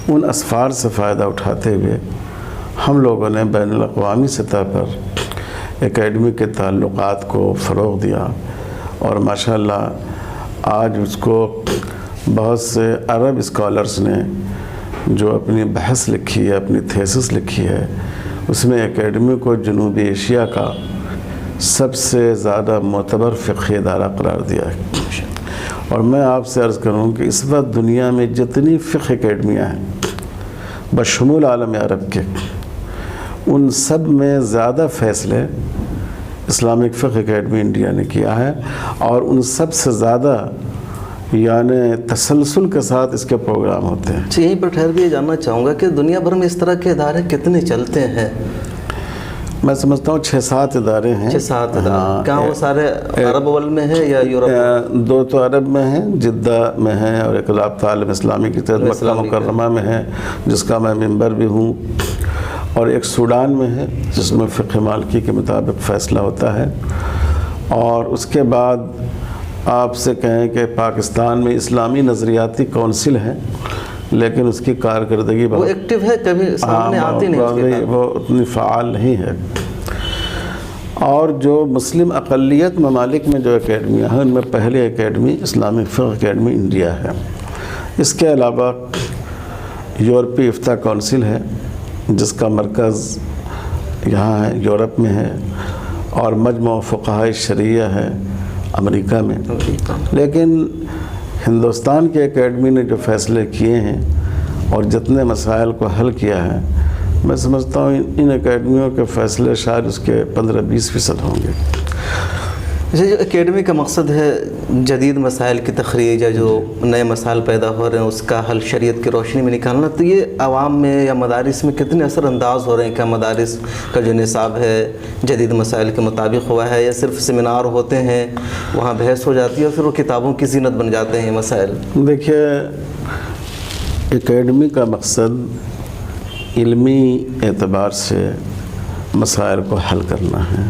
ان اسفار سے فائدہ اٹھاتے ہوئے ہم لوگوں نے بین الاقوامی سطح پر اکیڈمی کے تعلقات کو فروغ دیا، اور ماشاءاللہ آج اس کو بہت سے عرب اسکالرز نے جو اپنی بحث لکھی ہے، اپنی تھیسس لکھی ہے، اس میں اکیڈمی کو جنوبی ایشیا کا سب سے زیادہ معتبر فقہی ادارہ قرار دیا ہے. اور میں آپ سے عرض کروں کہ اس وقت دنیا میں جتنی فقہ اکیڈمیاں ہیں بشمول عالم عرب کے، ان سب میں زیادہ فیصلے اسلامک فقہ اکیڈمی انڈیا نے کیا ہے، اور ان سب سے زیادہ یعنی تسلسل کے ساتھ اس کے پروگرام ہوتے ہیں۔ یہیں پر ٹھہر کے یہ جاننا چاہوں گا کہ دنیا بھر میں اس طرح کے ادارے کتنے چلتے ہیں؟ میں سمجھتا ہوں 6-7 ادارے ہیں۔ 6-7 ادارے کہاں؟ وہ سارے عرب اول میں ہیں یا یورپ؟ 2 تو عرب میں ہیں، جدہ میں ہے، اور ایک رابطہ عالم اسلامی کی تحت مکہ مکرمہ میں ہے جس کا میں ممبر بھی ہوں، اور ایک سوڈان میں ہے جس میں فقہ مالکی کے مطابق فیصلہ ہوتا ہے، اور اس کے بعد آپ سے کہیں کہ پاکستان میں اسلامی نظریاتی کونسل ہے، لیکن اس کی کارکردگی وہ ایکٹیو ہے، کبھی سامنے آتی نہیں، وہ اتنی فعال نہیں ہے۔ اور جو مسلم اقلیت ممالک میں جو اکیڈمیاں ہیں ان میں پہلی اکیڈمی اسلامک فقہ اکیڈمی انڈیا ہے۔ اس کے علاوہ یورپی افتاء کونسل ہے جس کا مرکز یہاں ہے، یورپ میں ہے، اور مجمع فقہاء شرعیہ ہے امریکہ میں۔ لیکن ہندوستان کی اکیڈمی نے جو فیصلے کیے ہیں اور جتنے مسائل کو حل کیا ہے، میں سمجھتا ہوں ان اکیڈمیوں کے فیصلے شاید اس کے 15-20% ہوں گے۔ جو اکیڈمی کا مقصد ہے جدید مسائل کی تخریج یا جو نئے مسائل پیدا ہو رہے ہیں اس کا حل شریعت کی روشنی میں نکالنا، تو یہ عوام میں یا مدارس میں کتنے اثر انداز ہو رہے ہیں؟ کیا مدارس کا جو نصاب ہے جدید مسائل کے مطابق ہوا ہے، یا صرف سیمینار ہوتے ہیں وہاں بحث ہو جاتی ہے اور پھر وہ کتابوں کی زینت بن جاتے ہیں یہ مسائل؟ دیکھیے، اکیڈمی کا مقصد علمی اعتبار سے مسائل کو حل کرنا ہے۔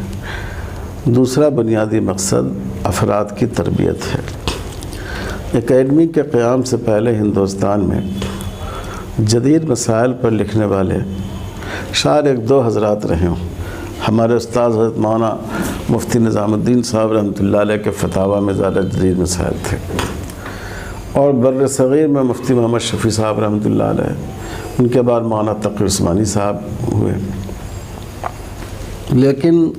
دوسرا بنیادی مقصد افراد کی تربیت ہے۔ اکیڈمی کے قیام سے پہلے ہندوستان میں جدید مسائل پر لکھنے والے شاید 1-2 حضرات رہے ہوں۔ ہمارے استاد حضرت مولانا مفتی نظام الدین صاحب رحمۃ اللہ علیہ کے فتاویٰ میں زیادہ جدید مسائل تھے، اور بر صغیر میں مفتی محمد شفیع صاحب رحمۃ اللہ علیہ، ان کے بعد مولانا تقی عثمانی صاحب ہوئے۔ لیکن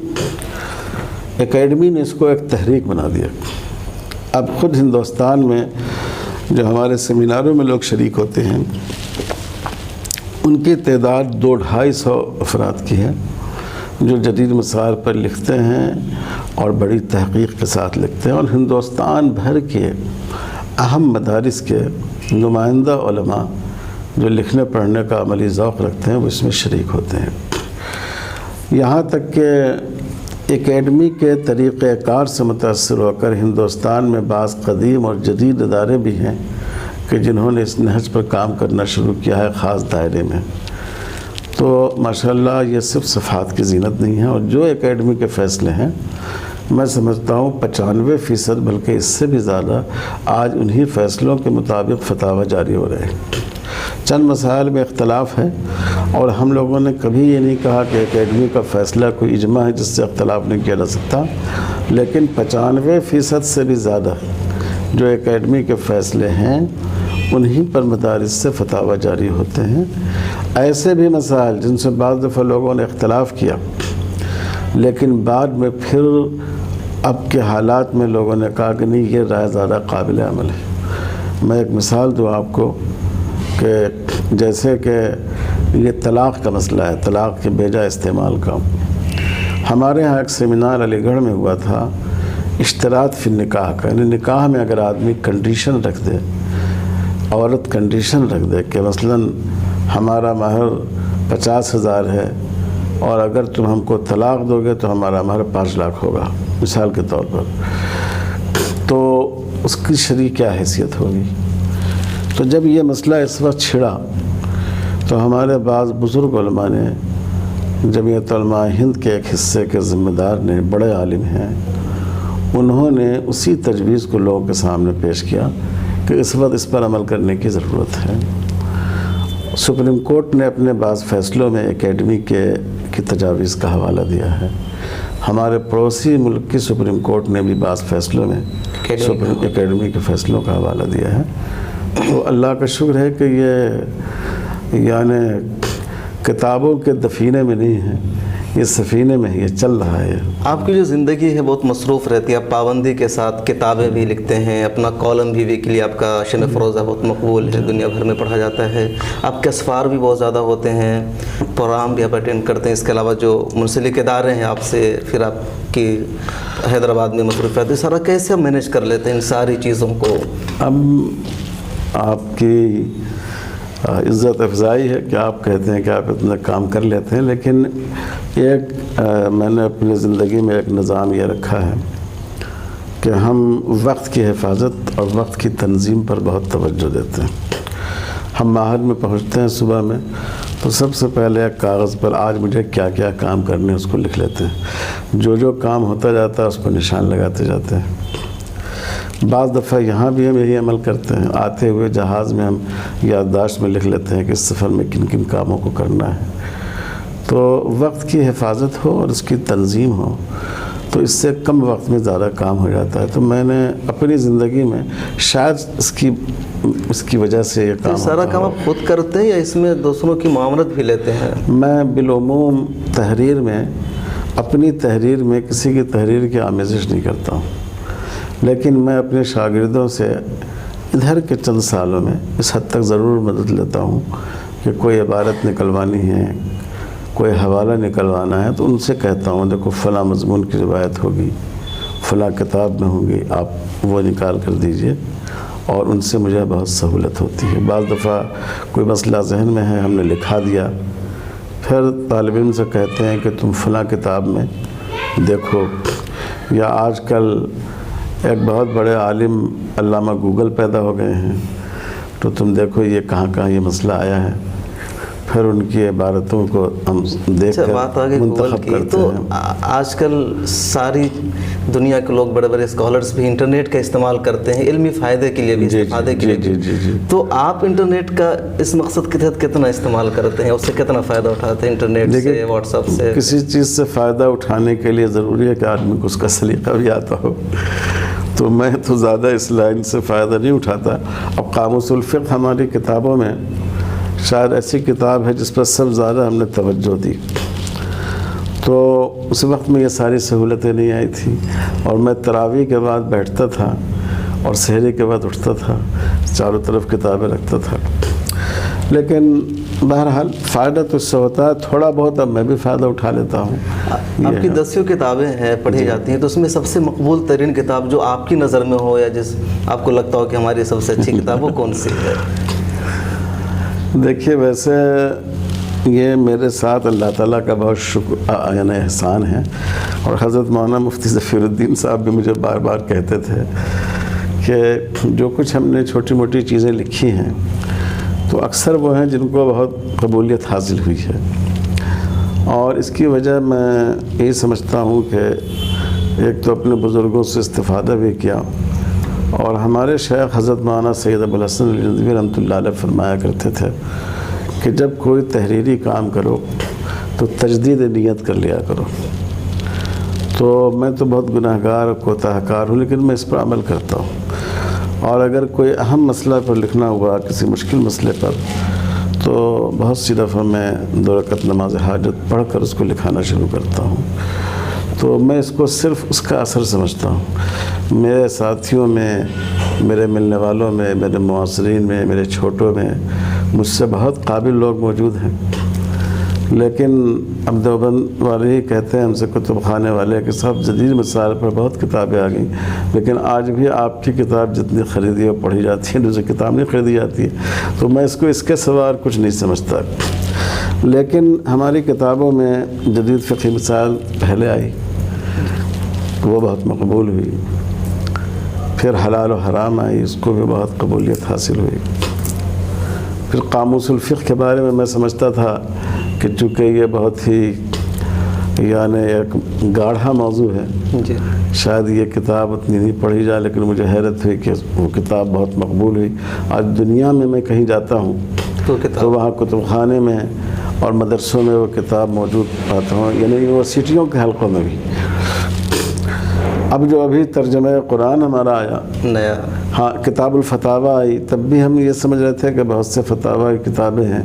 اکیڈمی نے اس کو ایک تحریک بنا دیا۔ اب خود ہندوستان میں جو ہمارے سیمیناروں میں لوگ شریک ہوتے ہیں ان کی تعداد 200-250 افراد کی ہے جو جدید مسائل پر لکھتے ہیں اور بڑی تحقیق کے ساتھ لکھتے ہیں، اور ہندوستان بھر کے اہم مدارس کے نمائندہ علماء جو لکھنے پڑھنے کا عملی ذوق رکھتے ہیں وہ اس میں شریک ہوتے ہیں۔ یہاں تک کہ اکیڈمی کے طریقہ کار سے متاثر ہو کر ہندوستان میں بعض قدیم اور جدید ادارے بھی ہیں کہ جنہوں نے اس نہج پر کام کرنا شروع کیا ہے خاص دائرے میں۔ تو ماشاءاللہ یہ صرف صفحات کی زینت نہیں ہے، اور جو اکیڈمی کے فیصلے ہیں میں سمجھتا ہوں 95% بلکہ اس سے بھی زیادہ آج انہی فیصلوں کے مطابق فتاویٰ جاری ہو رہے ہیں۔ چند مسائل میں اختلاف ہے، اور ہم لوگوں نے کبھی یہ نہیں کہا کہ اکیڈمی کا فیصلہ کوئی اجماع ہے جس سے اختلاف نہیں کیا جا سکتا، لیکن 95% سے بھی زیادہ جو اکیڈمی کے فیصلے ہیں انہی پر مدارس سے فتاویٰ جاری ہوتے ہیں۔ ایسے بھی مسائل جن سے بعض دفعہ لوگوں نے اختلاف کیا، لیکن بعد میں پھر اب کے حالات میں لوگوں نے کہا کہ نہیں یہ رائے زیادہ قابل عمل ہے۔ میں ایک مثال دوں آپ کو کہ جیسے کہ یہ طلاق کا مسئلہ ہے، طلاق کے بیجا استعمال کا۔ ہمارے ہاں ایک سیمینار علی گڑھ میں ہوا تھا اشتراط فی النکاح کا، یعنی نکاح میں اگر آدمی کنڈیشن رکھ دے، عورت کنڈیشن رکھ دے کہ مثلاً ہمارا مہر 50,000 ہے اور اگر تم ہم کو طلاق دو گے تو ہمارا مہر 5 لاکھ ہوگا مثال کے طور پر، تو اس کی شرعی کیا حیثیت ہوگی؟ تو جب یہ مسئلہ اس وقت چھڑا تو ہمارے بعض بزرگ علماء نے، جمعیت علماء ہند کے ایک حصے کے ذمہ دار نے، بڑے عالم ہیں، انہوں نے اسی تجویز کو لوگوں کے سامنے پیش کیا کہ اس وقت اس پر عمل کرنے کی ضرورت ہے۔ سپریم کورٹ نے اپنے بعض فیصلوں میں اکیڈمی کی تجاویز کا حوالہ دیا ہے۔ ہمارے پڑوسی ملک کی سپریم کورٹ نے بھی بعض فیصلوں میں اکیڈمی کے فیصلوں کا حوالہ دیا ہے۔ تو اللہ کا شکر ہے کہ یہ یعنی کتابوں کے دفینے میں نہیں ہے، یہ سفینے میں یہ چل رہا ہے. آپ کی جو زندگی ہے بہت مصروف رہتی ہے, آپ پابندی کے ساتھ کتابیں بھی لکھتے ہیں, اپنا کالم بھی ویکلی آپ کا شنف روزہ بہت مقبول ہے, دنیا بھر میں پڑھا جاتا ہے, آپ کے اسفار بھی بہت زیادہ ہوتے ہیں, پروگرام بھی آپ اٹینڈ کرتے ہیں, اس کے علاوہ جو منسلک ادارے ہیں آپ سے, پھر آپ کی حیدرآباد میں مصروفیات, یہ سارا کیسے آپ مینیج کر لیتے ہیں ان ساری چیزوں کو؟ اب آپ کی عزت افزائی ہے کہ آپ کہتے ہیں کہ آپ اتنا کام کر لیتے ہیں, لیکن ایک میں نے اپنی زندگی میں ایک نظام یہ رکھا ہے کہ ہم وقت کی حفاظت اور وقت کی تنظیم پر بہت توجہ دیتے ہیں. ہم معہد میں پہنچتے ہیں صبح میں تو سب سے پہلے ایک کاغذ پر آج مجھے کیا کیا کام کرنے ہیں اس کو لکھ لیتے ہیں. جو کام ہوتا جاتا ہے اس کو نشان لگاتے جاتے ہیں. بعض دفعہ یہاں بھی ہم یہی عمل کرتے ہیں, آتے ہوئے جہاز میں ہم یادداشت میں لکھ لیتے ہیں کہ اس سفر میں کن کن کاموں کو کرنا ہے. تو وقت کی حفاظت ہو اور اس کی تنظیم ہو تو اس سے کم وقت میں زیادہ کام ہو جاتا ہے. تو میں نے اپنی زندگی میں شاید اس کی وجہ سے یہ کام سارا کام آپ خود کرتے ہیں یا اس میں دوسروں کی معاونت بھی لیتے ہیں؟ میں بالعموم تحریر میں, اپنی تحریر میں کسی کی تحریر کی آمیزش نہیں کرتا ہوں, لیکن میں اپنے شاگردوں سے ادھر کے چند سالوں میں اس حد تک ضرور مدد لیتا ہوں کہ کوئی عبارت نکلوانی ہے, کوئی حوالہ نکلوانا ہے, تو ان سے کہتا ہوں دیکھو فلاں مضمون کی روایت ہوگی, فلاں کتاب میں ہوگی, آپ وہ نکال کر دیجئے, اور ان سے مجھے بہت سہولت ہوتی ہے. بعض دفعہ کوئی مسئلہ ذہن میں ہے, ہم نے لکھا دیا, پھر طالب علم سے کہتے ہیں کہ تم فلاں کتاب میں دیکھو, یا آج کل ایک بہت بڑے عالم علامہ گوگل پیدا ہو گئے ہیں, تو تم دیکھو یہ کہاں کہاں یہ مسئلہ آیا ہے, پھر ان کی عبارتوں کو ہم دیکھ کر منتخب کرتے ہیں. آج کل ساری دنیا کے لوگ, بڑے بڑے اسکالرس بھی انٹرنیٹ کا استعمال کرتے ہیں علمی فائدے کے لیے بھی, استفادے کے لیے بھی. تو آپ انٹرنیٹ کا اس مقصد کے تحت کتنا استعمال کرتے ہیں, اس سے کتنا فائدہ اٹھاتے ہیں انٹرنیٹ سے, واٹس ایپ سے؟ کسی چیز سے فائدہ اٹھانے کے لیے ضروری ہے کہ آدمی کو اس کا سلیقہ بھی آتا ہو. تو میں تو زیادہ اس لائن سے فائدہ نہیں اٹھاتا. اب قاموس الفقہ ہماری کتابوں میں شاید ایسی کتاب ہے جس پر سب زیادہ ہم نے توجہ دی, تو اس وقت میں یہ ساری سہولتیں نہیں آئی تھیں, اور میں تراویح کے بعد بیٹھتا تھا اور سحری کے بعد اٹھتا تھا, چاروں طرف کتابیں رکھتا تھا. لیکن بہرحال فائدہ تو اس سے ہوتا ہے تھوڑا بہت, اب میں بھی فائدہ اٹھا لیتا ہوں. آپ کی 10 کتابیں ہیں, پڑھی جاتی ہیں, تو اس میں سب سے مقبول ترین کتاب جو آپ کی نظر میں ہو, یا جس آپ کو لگتا ہو کہ ہماری سب سے اچھی کتاب, وہ کون سی ہے؟ دیکھیے, ویسے یہ میرے ساتھ اللہ تعالیٰ کا بہت شکر یعنی احسان ہے, اور حضرت مولانا مفتی ظفیر الدین صاحب بھی مجھے بار بار کہتے تھے کہ جو کچھ ہم نے چھوٹی موٹی چیزیں لکھی ہیں تو اکثر وہ ہیں جن کو بہت قبولیت حاصل ہوئی ہے. اور اس کی وجہ میں یہی سمجھتا ہوں کہ ایک تو اپنے بزرگوں سے استفادہ بھی کیا, اور ہمارے شیخ حضرت مولانا سید ابو الحسن الندوی رحمۃ اللہ علیہ فرمایا کرتے تھے کہ جب کوئی تحریری کام کرو تو تجدید نیت کر لیا کرو. تو میں تو بہت گناہ گار کوتاہ کار ہوں, لیکن میں اس پر عمل کرتا ہوں, اور اگر کوئی اہم مسئلہ پر لکھنا ہوا, کسی مشکل مسئلے پر, تو بہت سی دفعہ میں 2 رکعت نماز حاجت پڑھ کر اس کو لکھانا شروع کرتا ہوں. تو میں اس کو صرف اس کا اثر سمجھتا ہوں. میرے ساتھیوں میں, میرے ملنے والوں میں, میرے معاصرین میں, میرے چھوٹوں میں مجھ سے بہت قابل لوگ موجود ہیں, لیکن اب دیوبند والے ہی کہتے ہیں ہم سے, کتب خانے والے, کہ صاحب جدید مسائل پر بہت کتابیں آ گئیں, لیکن آج بھی آپ کی کتاب جتنی خریدی اور پڑھی جاتی ہے دوسری کتاب نہیں خریدی جاتی ہے. تو میں اس کو اس کے سوا کچھ نہیں سمجھتا. لیکن ہماری کتابوں میں جدید فقہی مسائل پہلے آئی, وہ بہت مقبول ہوئی. پھر حلال و حرام آئی, اس کو بھی بہت قبولیت حاصل ہوئی. پھر قاموس الفقہ کے بارے میں سمجھتا تھا کہ چونکہ یہ بہت ہی یعنی ایک گاڑھا موضوع ہے, شاید یہ کتاب اتنی نہیں پڑھی جائے, لیکن مجھے حیرت ہوئی کہ وہ کتاب بہت مقبول ہوئی. آج دنیا میں کہیں جاتا ہوں تو وہاں کتب خانے میں اور مدرسوں میں وہ کتاب موجود پاتا ہوں, یعنی یونیورسٹیوں کے حلقوں میں بھی. اب جو ابھی ترجمہ قرآن ہمارا آیا نیا, ہاں کتاب الفتاوی آئی, تب بھی ہم یہ سمجھ رہے تھے کہ بہت سے فتاوی کتابیں ہیں,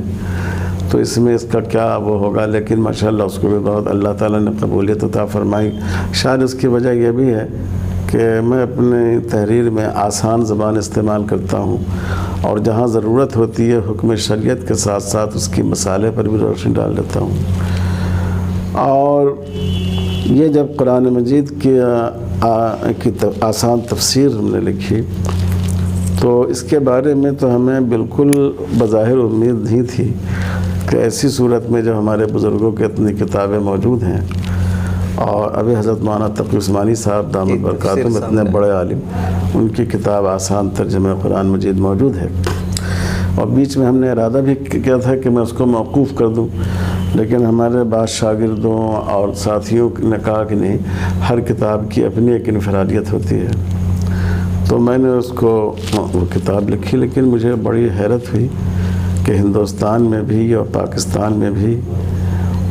تو اس میں اس کا کیا وہ ہوگا، لیکن ماشاءاللہ اس کو بھی بہت اللہ تعالیٰ نے قبولیت عطا فرمائی۔ شاید اس کی وجہ یہ بھی ہے کہ میں اپنی تحریر میں آسان زبان استعمال کرتا ہوں، اور جہاں ضرورت ہوتی ہے حکم شریعت کے ساتھ ساتھ اس کی مسالے پر بھی روشنی ڈال دیتا ہوں۔ اور یہ جب قرآن مجید کی آسان تفسیر ہم نے لکھی تو اس کے بارے میں تو ہمیں بالکل بظاہر امید نہیں تھی کہ ایسی صورت میں جو ہمارے بزرگوں کے اتنی کتابیں موجود ہیں، اور ابھی حضرت مولانا تقی عثمانی صاحب دامت برکاتہم اتنے بڑے عالم، ان کی کتاب آسان ترجمہ قرآن مجید موجود ہے، اور بیچ میں ہم نے ارادہ بھی کیا تھا کہ میں اس کو موقوف کر دوں، لیکن ہمارے بعض شاگردوں اور ساتھیوں نے کہا کہ نہیں، ہر کتاب کی اپنی ایک انفرادیت ہوتی ہے۔ تو میں نے اس کو وہ کتاب لکھی، لیکن مجھے بڑی حیرت ہوئی کہ ہندوستان میں بھی اور پاکستان میں بھی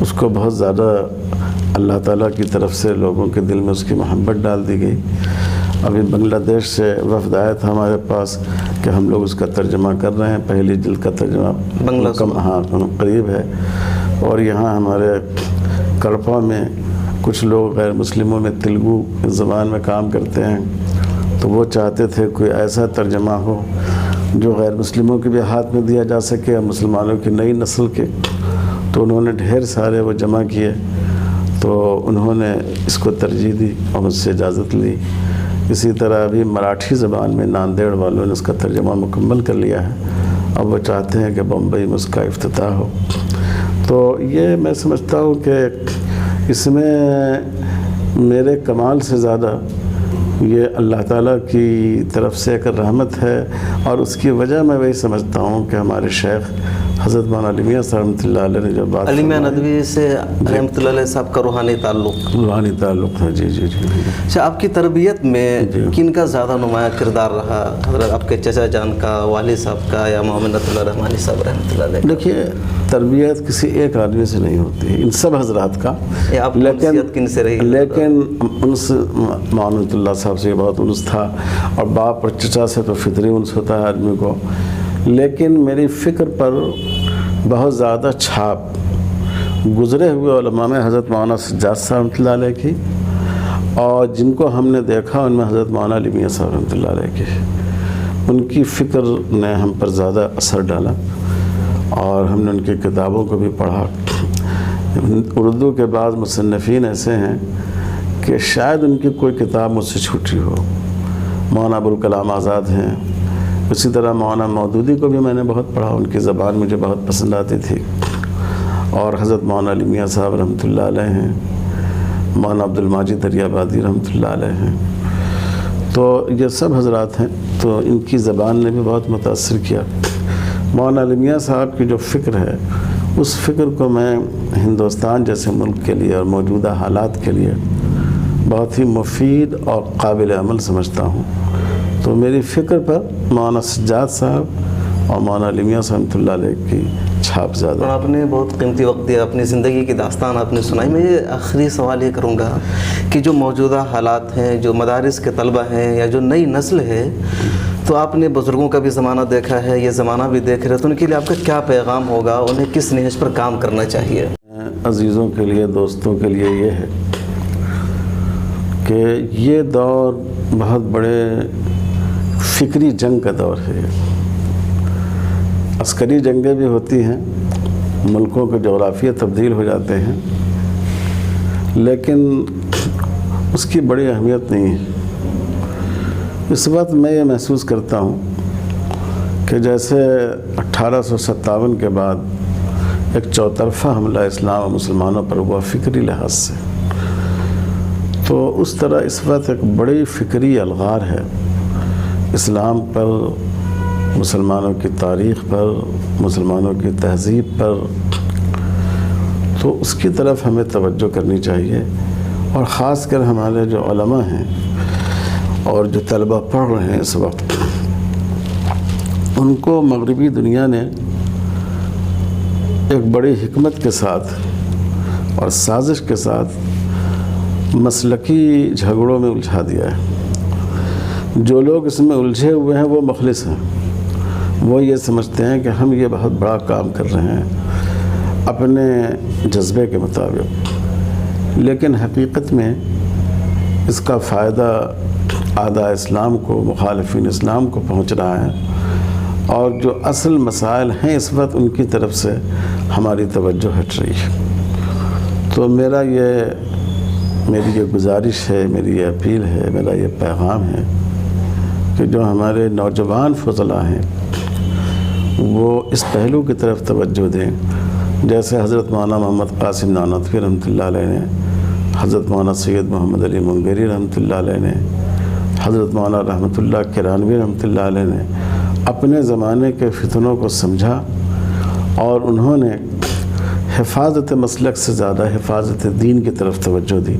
اس کو بہت زیادہ اللہ تعالیٰ کی طرف سے لوگوں کے دل میں اس کی محبت ڈال دی گئی۔ ابھی بنگلہ دیش سے وفد آیا تھا ہمارے پاس کہ ہم لوگ اس کا ترجمہ کر رہے ہیں، پہلی جلد کا ترجمہ قریب ہے، اور یہاں ہمارے کڑپا میں کچھ لوگ غیر مسلموں میں تلگو زبان میں کام کرتے ہیں، تو وہ چاہتے تھے کوئی ایسا ترجمہ ہو جو غیر مسلموں کے بھی ہاتھ میں دیا جا سکے اور مسلمانوں کی نئی نسل کے، تو انہوں نے ڈھیر سارے وہ جمع کیے، تو انہوں نے اس کو ترجیح دی اور مجھ سے اجازت لی۔ اسی طرح ابھی مراٹھی زبان میں ناندیڑ والوں نے اس کا ترجمہ مکمل کر لیا ہے، اب وہ چاہتے ہیں کہ بمبئی میں اس کا افتتاح ہو۔ تو یہ میں سمجھتا ہوں کہ اس میں میرے کمال سے زیادہ یہ اللہ تعالیٰ کی طرف سے ایک رحمت ہے، اور اس کی وجہ میں وہی سمجھتا ہوں کہ ہمارے شیخ حضرت مولانا علی میاں صاحب رحمۃ اللہ علیہ نے جو بات علی میاں ندوی سے رحمۃ اللہ علیہ صاحب کا روحانی تعلق ہے۔ جی جی جی۔ اچھا، آپ کی تربیت میں کن کا زیادہ نمایاں کردار رہا؟ حضرت آپ کے چچا جان کا، والد صاحب کا، یا محمد اللہ رحمانی صاحب رحمۃ اللہ علیہ؟ دیکھیے، تربیت کسی ایک آدمی سے نہیں ہوتی، ان سب حضرات کا، کن سے رہی؟ لیکن انس محمد اللہ صاحب سے بہت انس تھا، اور باپ اور چچا سے تو فطری انس ہوتا ہے آدمی کو، لیکن میری فکر پر بہت زیادہ چھاپ گزرے ہوئے علماء میں حضرت مولانا سجاد صاحب رحمۃ اللہ علیہ کی، اور جن کو ہم نے دیکھا ان میں حضرت مولانا علی میاں صاحب رحمۃ اللہ علیہ کی، ان کی فکر نے ہم پر زیادہ اثر ڈالا، اور ہم نے ان کی کتابوں کو بھی پڑھا۔ اردو کے بعض مصنفین ایسے ہیں کہ شاید ان کی کوئی کتاب مجھ سے چھوٹی ہو، مولانا ابوالکلام آزاد ہیں، اسی طرح مولانا مودودی کو بھی میں نے بہت پڑھا، ان کی زبان مجھے بہت پسند آتی تھی، اور حضرت مولانا علی میاں صاحب رحمۃ اللہ علیہ ہیں، مولانا عبدالماجد دریابادی رحمۃ اللہ علیہ ہیں، تو یہ سب حضرات ہیں، تو ان کی زبان نے بھی بہت متاثر کیا۔ مولانا علی میاں صاحب کی جو فکر ہے، اس فکر کو میں ہندوستان جیسے ملک کے لیے اور موجودہ حالات کے لیے بہت ہی مفید اور قابل عمل سمجھتا ہوں، تو میری فکر پر مولانا سجاد صاحب اور مولانا علی میاں صاحب رحمۃ اللہ علیہ کی چھاپ زیادہ۔ آپ نے بہت قیمتی وقت دیا، اپنی زندگی کی داستان آپ نے سنائی۔ میں یہ آخری سوال یہ کروں گا کہ جو موجودہ حالات ہیں، جو مدارس کے طلبہ ہیں یا جو نئی نسل ہے، تو آپ نے بزرگوں کا بھی زمانہ دیکھا ہے، یہ زمانہ بھی دیکھ رہے، تو ان کے لیے آپ کا کیا پیغام ہوگا؟ انہیں کس نہج پر کام کرنا چاہیے؟ عزیزوں کے لیے، دوستوں کے لیے یہ ہے کہ یہ دور بہت بڑے فکری جنگ کا دور ہے۔ عسکری جنگیں بھی ہوتی ہیں، ملکوں کے جغرافیہ تبدیل ہو جاتے ہیں، لیکن اس کی بڑی اہمیت نہیں ہے۔ اس وقت میں یہ محسوس کرتا ہوں کہ جیسے 1857 کے بعد ایک چوطرفہ حملہ اسلام اور مسلمانوں پر ہوا فکری لحاظ سے، تو اس طرح اس وقت ایک بڑی فکری الغار ہے اسلام پر، مسلمانوں کی تاریخ پر، مسلمانوں کی تہذیب پر، تو اس کی طرف ہمیں توجہ کرنی چاہیے، اور خاص کر ہمارے جو علماء ہیں اور جو طلبہ پڑھ رہے ہیں اس وقت، ان کو مغربی دنیا نے ایک بڑی حکمت کے ساتھ اور سازش کے ساتھ مسلکی جھگڑوں میں الجھا دیا ہے۔ جو لوگ اس میں الجھے ہوئے ہیں وہ مخلص ہیں، وہ یہ سمجھتے ہیں کہ ہم یہ بہت بڑا کام کر رہے ہیں، اپنے جذبے کے مطابق، لیکن حقیقت میں اس کا فائدہ اعداء اسلام کو، مخالفین اسلام کو پہنچ رہا ہے، اور جو اصل مسائل ہیں اس وقت ان کی طرف سے ہماری توجہ ہٹ رہی ہے۔ تو میری یہ گزارش ہے، میری یہ اپیل ہے، میرا یہ پیغام ہے کہ جو ہمارے نوجوان فضلاء ہیں وہ اس پہلو کی طرف توجہ دیں، جیسے حضرت مولانا محمد قاسم نانوتوی رحمۃ اللہ علیہ نے، حضرت مولانا سید محمد علی منگیری رحمۃ اللہ علیہ نے، حضرت مولانا رحمۃ اللہ کرانوی رحمۃ اللہ علیہ نے اپنے زمانے کے فتنوں کو سمجھا، اور انہوں نے حفاظت مسلک سے زیادہ حفاظت دین کی طرف توجہ دی۔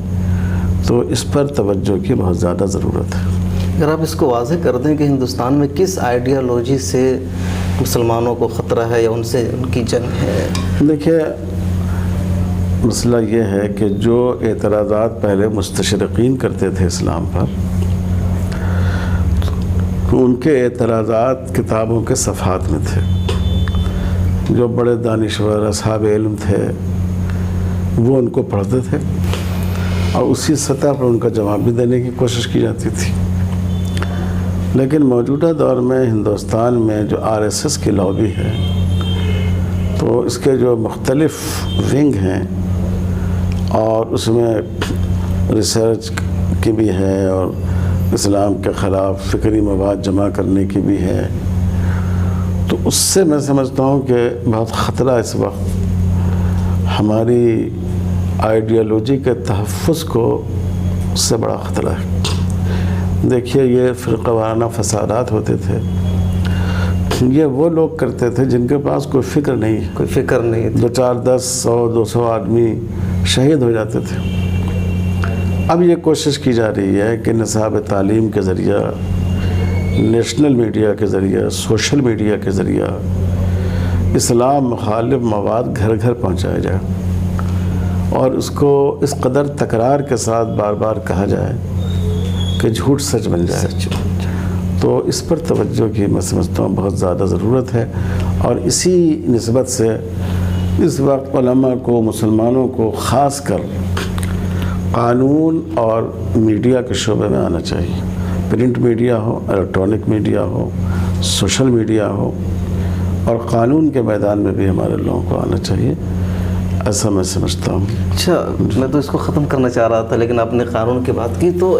تو اس پر توجہ کی بہت زیادہ ضرورت ہے۔ اگر آپ اس کو واضح کر دیں کہ ہندوستان میں کس آئیڈیالوجی سے مسلمانوں کو خطرہ ہے یا ان سے ان کی جنگ ہے؟ دیکھیے، مسئلہ یہ ہے کہ جو اعتراضات پہلے مستشرقین کرتے تھے اسلام پر، تو ان کے اعتراضات کتابوں کے صفحات میں تھے۔ جو بڑے دانشور اصحاب علم تھے وہ ان کو پڑھتے تھے، اور اسی سطح پر ان کا جواب بھی دینے کی کوشش کی جاتی تھی۔ لیکن موجودہ دور میں ہندوستان میں جو RSS کی لابی ہے، تو اس کے جو مختلف ونگ ہیں، اور اس میں ریسرچ کی بھی ہے اور اسلام کے خلاف فکری مواد جمع کرنے کی بھی ہے، تو اس سے میں سمجھتا ہوں کہ بہت خطرہ اس وقت ہماری آئیڈیالوجی کے تحفظ کو، اس سے بڑا خطرہ ہے۔ دیکھیے، یہ فرقہ وارانہ فسادات ہوتے تھے، یہ وہ لوگ کرتے تھے جن کے پاس کوئی فکر نہیں ہے، کوئی فکر نہیں، 2 4 10 100 200 آدمی شہید ہو جاتے تھے۔ اب یہ کوشش کی جا رہی ہے کہ نصاب تعلیم کے ذریعہ، نیشنل میڈیا کے ذریعہ، سوشل میڈیا کے ذریعہ اسلام مخالف مواد گھر گھر پہنچایا جائے، اور اس کو اس قدر تکرار کے ساتھ بار بار کہا جائے کہ جھوٹ سچ بن جائے۔ تو اس پر توجہ کی میں سمجھتا ہوں بہت زیادہ ضرورت ہے، اور اسی نسبت سے اس وقت علماء کو، مسلمانوں کو خاص کر قانون اور میڈیا کے شعبے میں آنا چاہیے۔ پرنٹ میڈیا ہو، الیکٹرانک میڈیا ہو، سوشل میڈیا ہو، اور قانون کے میدان میں بھی ہمارے لوگوں کو آنا چاہیے، ایسا میں سمجھتا ہوں۔ اچھا، میں تو اس کو ختم کرنا چاہ رہا تھا، لیکن آپ نے قانون کی بات کی، تو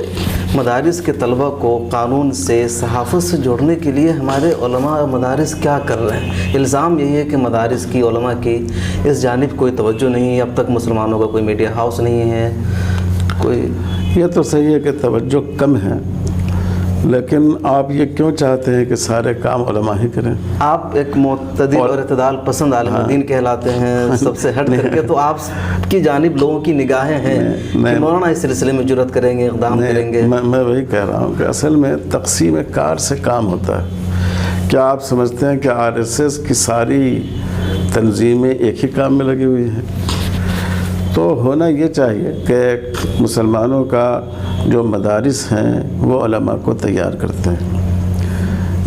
مدارس کے طلبہ کو قانون سے، صحافت سے جوڑنے کے لیے ہمارے علماء اور مدارس کیا کر رہے ہیں؟ الزام یہی ہے کہ مدارس کی، علماء کی اس جانب کوئی توجہ نہیں ہے، اب تک مسلمانوں کا کوئی میڈیا ہاؤس نہیں ہے، کوئی۔ یہ تو صحیح ہے کہ توجہ کم ہے، لیکن آپ یہ کیوں چاہتے ہیں کہ سارے کام علماء ہی کریں؟ آپ ایک معتدل اور اعتدال پسند عالم دین کہلاتے ہیں، سب سے ہٹ کر کے، تو آپ کی جانب لوگوں کی نگاہیں ہیں کہ مولانا اس سلسلے میں جرات کریں گے، اقدام کریں گے؟ میں وہی کہہ رہا ہوں کہ اصل میں تقسیم کار سے کام ہوتا ہے۔ کیا آپ سمجھتے ہیں کہ RSS کی ساری تنظیمیں ایک ہی کام میں لگی ہوئی ہیں؟ تو ہونا یہ چاہیے کہ مسلمانوں کا جو مدارس ہیں وہ علماء کو تیار کرتے ہیں۔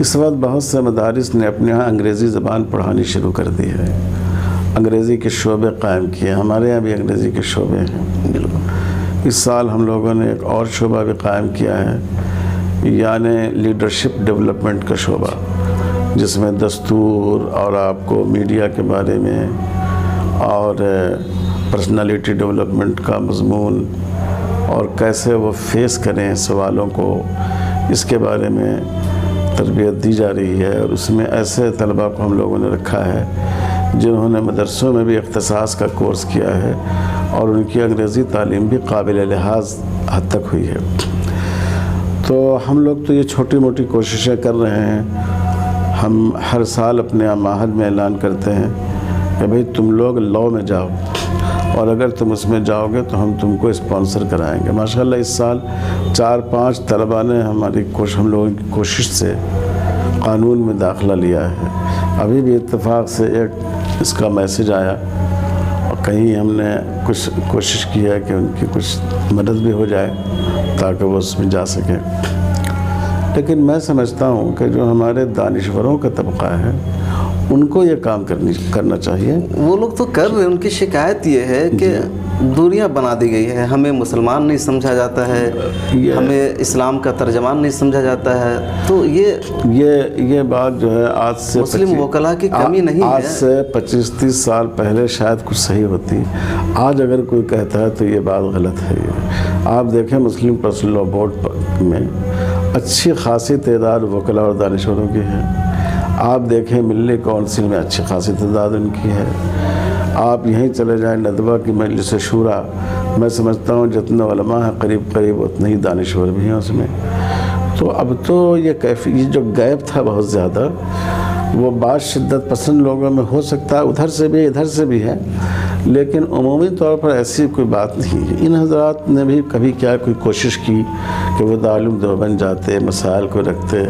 اس وقت بہت سے مدارس نے اپنے ہاں انگریزی زبان پڑھانی شروع کر دی ہے، انگریزی کے شعبے قائم کیے، ہمارے یہاں بھی انگریزی کے شعبے ہیں۔ بالکل، اس سال ہم لوگوں نے ایک اور شعبہ بھی قائم کیا ہے، یعنی لیڈرشپ ڈیولپمنٹ کا شعبہ، جس میں دستور اور آپ کو میڈیا کے بارے میں اور پرسنالٹی ڈیولپمنٹ کا مضمون، اور کیسے وہ فیس کریں سوالوں کو، اس کے بارے میں تربیت دی جا رہی ہے۔ اور اس میں ایسے طلباء کو ہم لوگوں نے رکھا ہے جنہوں نے مدرسوں میں بھی اختصاص کا کورس کیا ہے، اور ان کی انگریزی تعلیم بھی قابل لحاظ حد تک ہوئی ہے۔ تو ہم لوگ تو یہ چھوٹی موٹی کوششیں کر رہے ہیں۔ ہم ہر سال اپنے معہد میں اعلان کرتے ہیں کہ بھئی تم لوگ لاء میں جاؤ، اور اگر تم اس میں جاؤ گے تو ہم تم کو اسپانسر کرائیں گے۔ ماشاءاللہ اس سال 4-5 طلباء نے ہم لوگوں کی کوشش سے قانون میں داخلہ لیا ہے۔ ابھی بھی اتفاق سے ایک اس کا میسج آیا، اور کہیں ہم نے کچھ کوشش کی ہے کہ ان کی کچھ مدد بھی ہو جائے تاکہ وہ اس میں جا سکیں۔ لیکن میں سمجھتا ہوں کہ جو ہمارے دانشوروں کا طبقہ ہے ان کو یہ کام کرنا چاہیے. وہ لوگ تو کر رہے ہیں. ان کی شکایت یہ ہے کہ دوریاں بنا دی گئی ہے. ہمیں مسلمان نہیں سمجھا جاتا ہے, ہمیں اسلام کا ترجمان نہیں سمجھا جاتا ہے. تو یہ بات جو ہے آج سے مسلم وکلاء کی کمی نہیں ہے. آج سے 25-30 سال پہلے شاید کچھ صحیح ہوتی. آج اگر کوئی کہتا ہے تو یہ بات غلط ہے. آپ دیکھیں مسلم پرسنل لاء بورڈ میں اچھی خاصی تعداد وکلاء اور دانشوروں کی ہے. آپ دیکھیں ملی کونسل میں اچھی خاصی تعداد ان کی ہے. آپ یہیں چلے جائیں ندوہ کی مجلس شورا, میں سمجھتا ہوں جتنے علماء ہیں قریب اتنے ہی دانشور بھی ہیں اس میں. تو اب تو یہ جو گیپ تھا بہت زیادہ, وہ بعض شدت پسند لوگوں میں ہو سکتا ہے, ادھر سے بھی ادھر سے بھی ہے, لیکن عمومی طور پر ایسی کوئی بات نہیں ہے. ان حضرات نے بھی کبھی کیا کوئی کوشش کی کہ وہ دارالعلوم دیوبند جاتے, مسائل کو رکھتے,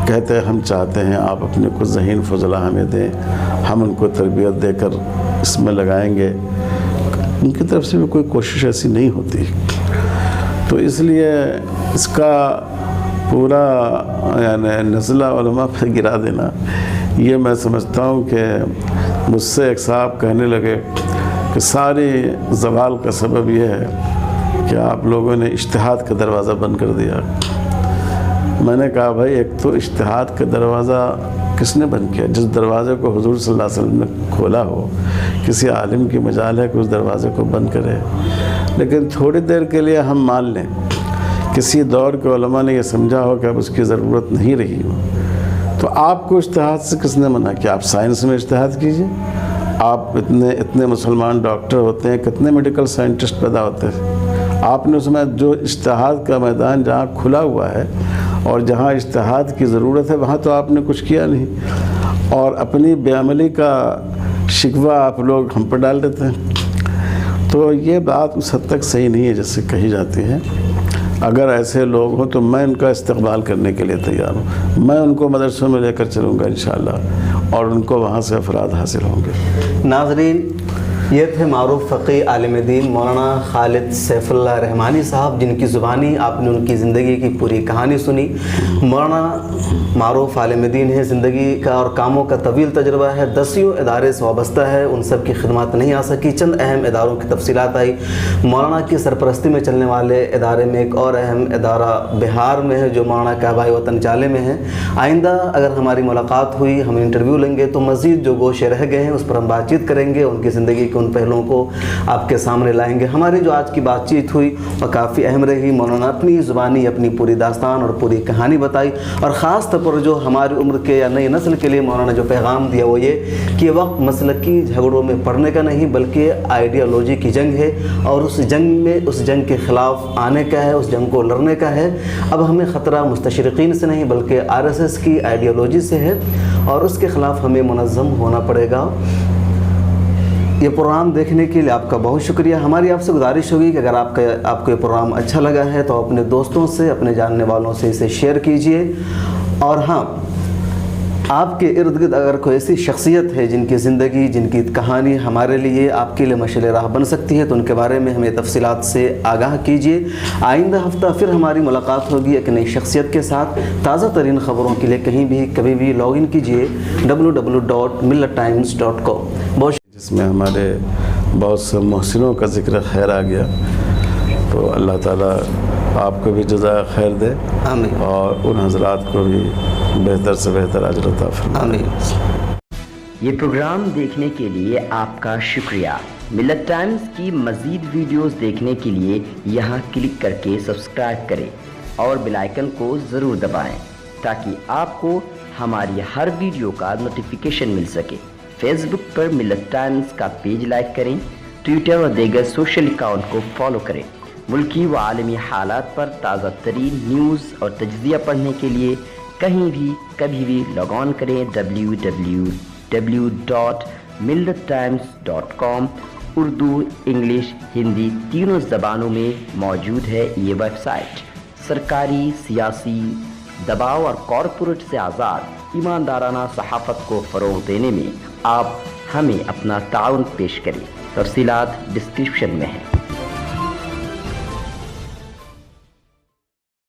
کہتے ہم چاہتے ہیں آپ اپنے کچھ ذہین فضلہ ہمیں دیں, ہم ان کو تربیت دے کر اس میں لگائیں گے. ان کی طرف سے بھی کوئی کوشش ایسی نہیں ہوتی. تو اس لیے اس کا پورا یعنی نزلہ علماء پہ گرا دینا, یہ میں سمجھتا ہوں کہ مجھ سے ایک صاحب کہنے لگے کہ ساری زوال کا سبب یہ ہے کہ آپ لوگوں نے اجتہاد کا دروازہ بند کر دیا. میں نے کہا بھائی ایک تو اجتہاد کا دروازہ کس نے بند کیا؟ جس دروازے کو حضور صلی اللہ علیہ وسلم نے کھولا ہو, کسی عالم کی مجال ہے کہ اس دروازے کو بند کرے. لیکن تھوڑی دیر کے لیے ہم مان لیں کسی دور کے علماء نے یہ سمجھا ہو کہ اب اس کی ضرورت نہیں رہی ہو, تو آپ کو اجتہاد سے کس نے منع کیا؟ آپ سائنس میں اجتہاد کیجئے. آپ اتنے مسلمان ڈاکٹر ہوتے ہیں, کتنے میڈیکل سائنٹسٹ پیدا ہوتے ہیں. آپ نے اس میں جو اجتہاد کا میدان جہاں کھلا ہوا ہے اور جہاں اجتہاد کی ضرورت ہے وہاں تو آپ نے کچھ کیا نہیں, اور اپنی بے عملی کا شکوہ آپ لوگ ہم پر ڈال دیتے ہیں. تو یہ بات اس حد تک صحیح نہیں ہے جیسے کہی جاتی ہے. اگر ایسے لوگ ہوں تو میں ان کا استقبال کرنے کے لیے تیار ہوں. میں ان کو مدرسوں میں لے کر چلوں گا انشاءاللہ, اور ان کو وہاں سے افراد حاصل ہوں گے. ناظرین, یہ تھے معروف فقی عالم دین مولانا خالد سیف اللہ رحمانی صاحب, جن کی زبانی آپ نے ان کی زندگی کی پوری کہانی سنی. مولانا معروف عالم دین ہے, زندگی کا اور کاموں کا طویل تجربہ ہے, 10 ادارے سے وابستہ ہے, ان سب کی خدمات نہیں آ سکی. چند اہم اداروں کی تفصیلات آئی. مولانا کی سرپرستی میں چلنے والے ادارے میں ایک اور اہم ادارہ بہار میں ہے جو مولانا کے آبائی وطن جالے میں ہے. آئندہ اگر ہماری ملاقات ہوئی, ہم انٹرویو لیں گے, تو مزید جو گوشے رہ گئے ہیں اس پر ہم بات چیت کریں گے, ان کی زندگی کے ان پہلوؤں کو آپ کے سامنے لائیں گے. ہماری جو آج کی بات چیت ہوئی وہ کافی اہم رہی. مولانا اپنی زبانی اپنی پوری داستان اور پوری کہانی بتائی, اور خاص طور پر جو ہماری عمر کے یا نئی نسل کے لیے مولانا جو پیغام دیا وہ یہ کہ یہ وقت مسلکی جھگڑوں میں پڑھنے کا نہیں بلکہ آئیڈیالوجی کی جنگ ہے, اور اس جنگ کے خلاف آنے کا ہے, اس جنگ کو لڑنے کا ہے. اب ہمیں خطرہ مستشرقین سے نہیں بلکہ RSS کی آئیڈیالوجی سے ہے, اور اس کے خلاف ہمیں منظم ہونا پڑے گا. یہ پروگرام دیکھنے کے لیے آپ کا بہت شکریہ. ہماری آپ سے گزارش ہوگی کہ اگر آپ کو یہ پروگرام اچھا لگا ہے تو اپنے دوستوں سے, اپنے جاننے والوں سے اسے شیئر کیجئے. اور ہاں, آپ کے ارد گرد اگر کوئی ایسی شخصیت ہے جن کی زندگی, جن کی کہانی ہمارے لیے آپ کے لیے مشعل راہ بن سکتی ہے, تو ان کے بارے میں ہمیں تفصیلات سے آگاہ کیجیے. آئندہ ہفتہ پھر ہماری ملاقات ہوگی ایک نئی شخصیت کے ساتھ. تازہ ترین خبروں کے لیے کہیں بھی کبھی بھی لاگ ان کیجیے www.millettimes.com. جس میں ہمارے بہت سے محسنوں کا ذکر خیر آ گیا, تو اللہ تعالیٰ آپ کو بھی جزائے خیر دے, آمین, اور ان حضرات کو بھی بہتر سے بہتر اجر عطا فرمائے. آمین. یہ پروگرام دیکھنے کے لیے آپ کا شکریہ. ملت ٹائمز کی مزید ویڈیوز دیکھنے کے لیے یہاں کلک کر کے سبسکرائب کریں اور بیل آئیکن کو ضرور دبائیں تاکہ آپ کو ہماری ہر ویڈیو کا نوٹیفیکیشن مل سکے. فیس بک پر ملت ٹائمز کا پیج لائک کریں, ٹویٹر اور دیگر سوشل اکاؤنٹ کو فالو کریں. ملکی و عالمی حالات پر تازہ ترین نیوز اور تجزیہ پڑھنے کے لیے کہیں بھی کبھی بھی لاگ آن کریں www.millettimes.com. اردو, انگلش, ہندی تینوں زبانوں میں موجود ہے یہ ویب سائٹ. سرکاری, سیاسی دباؤ اور کارپوریٹ سے آزاد ایماندارانہ صحافت کو فروغ دینے میں آپ ہمیں اپنا تعاون پیش کریں. تفصیلات ڈسکرپشن میں ہیں.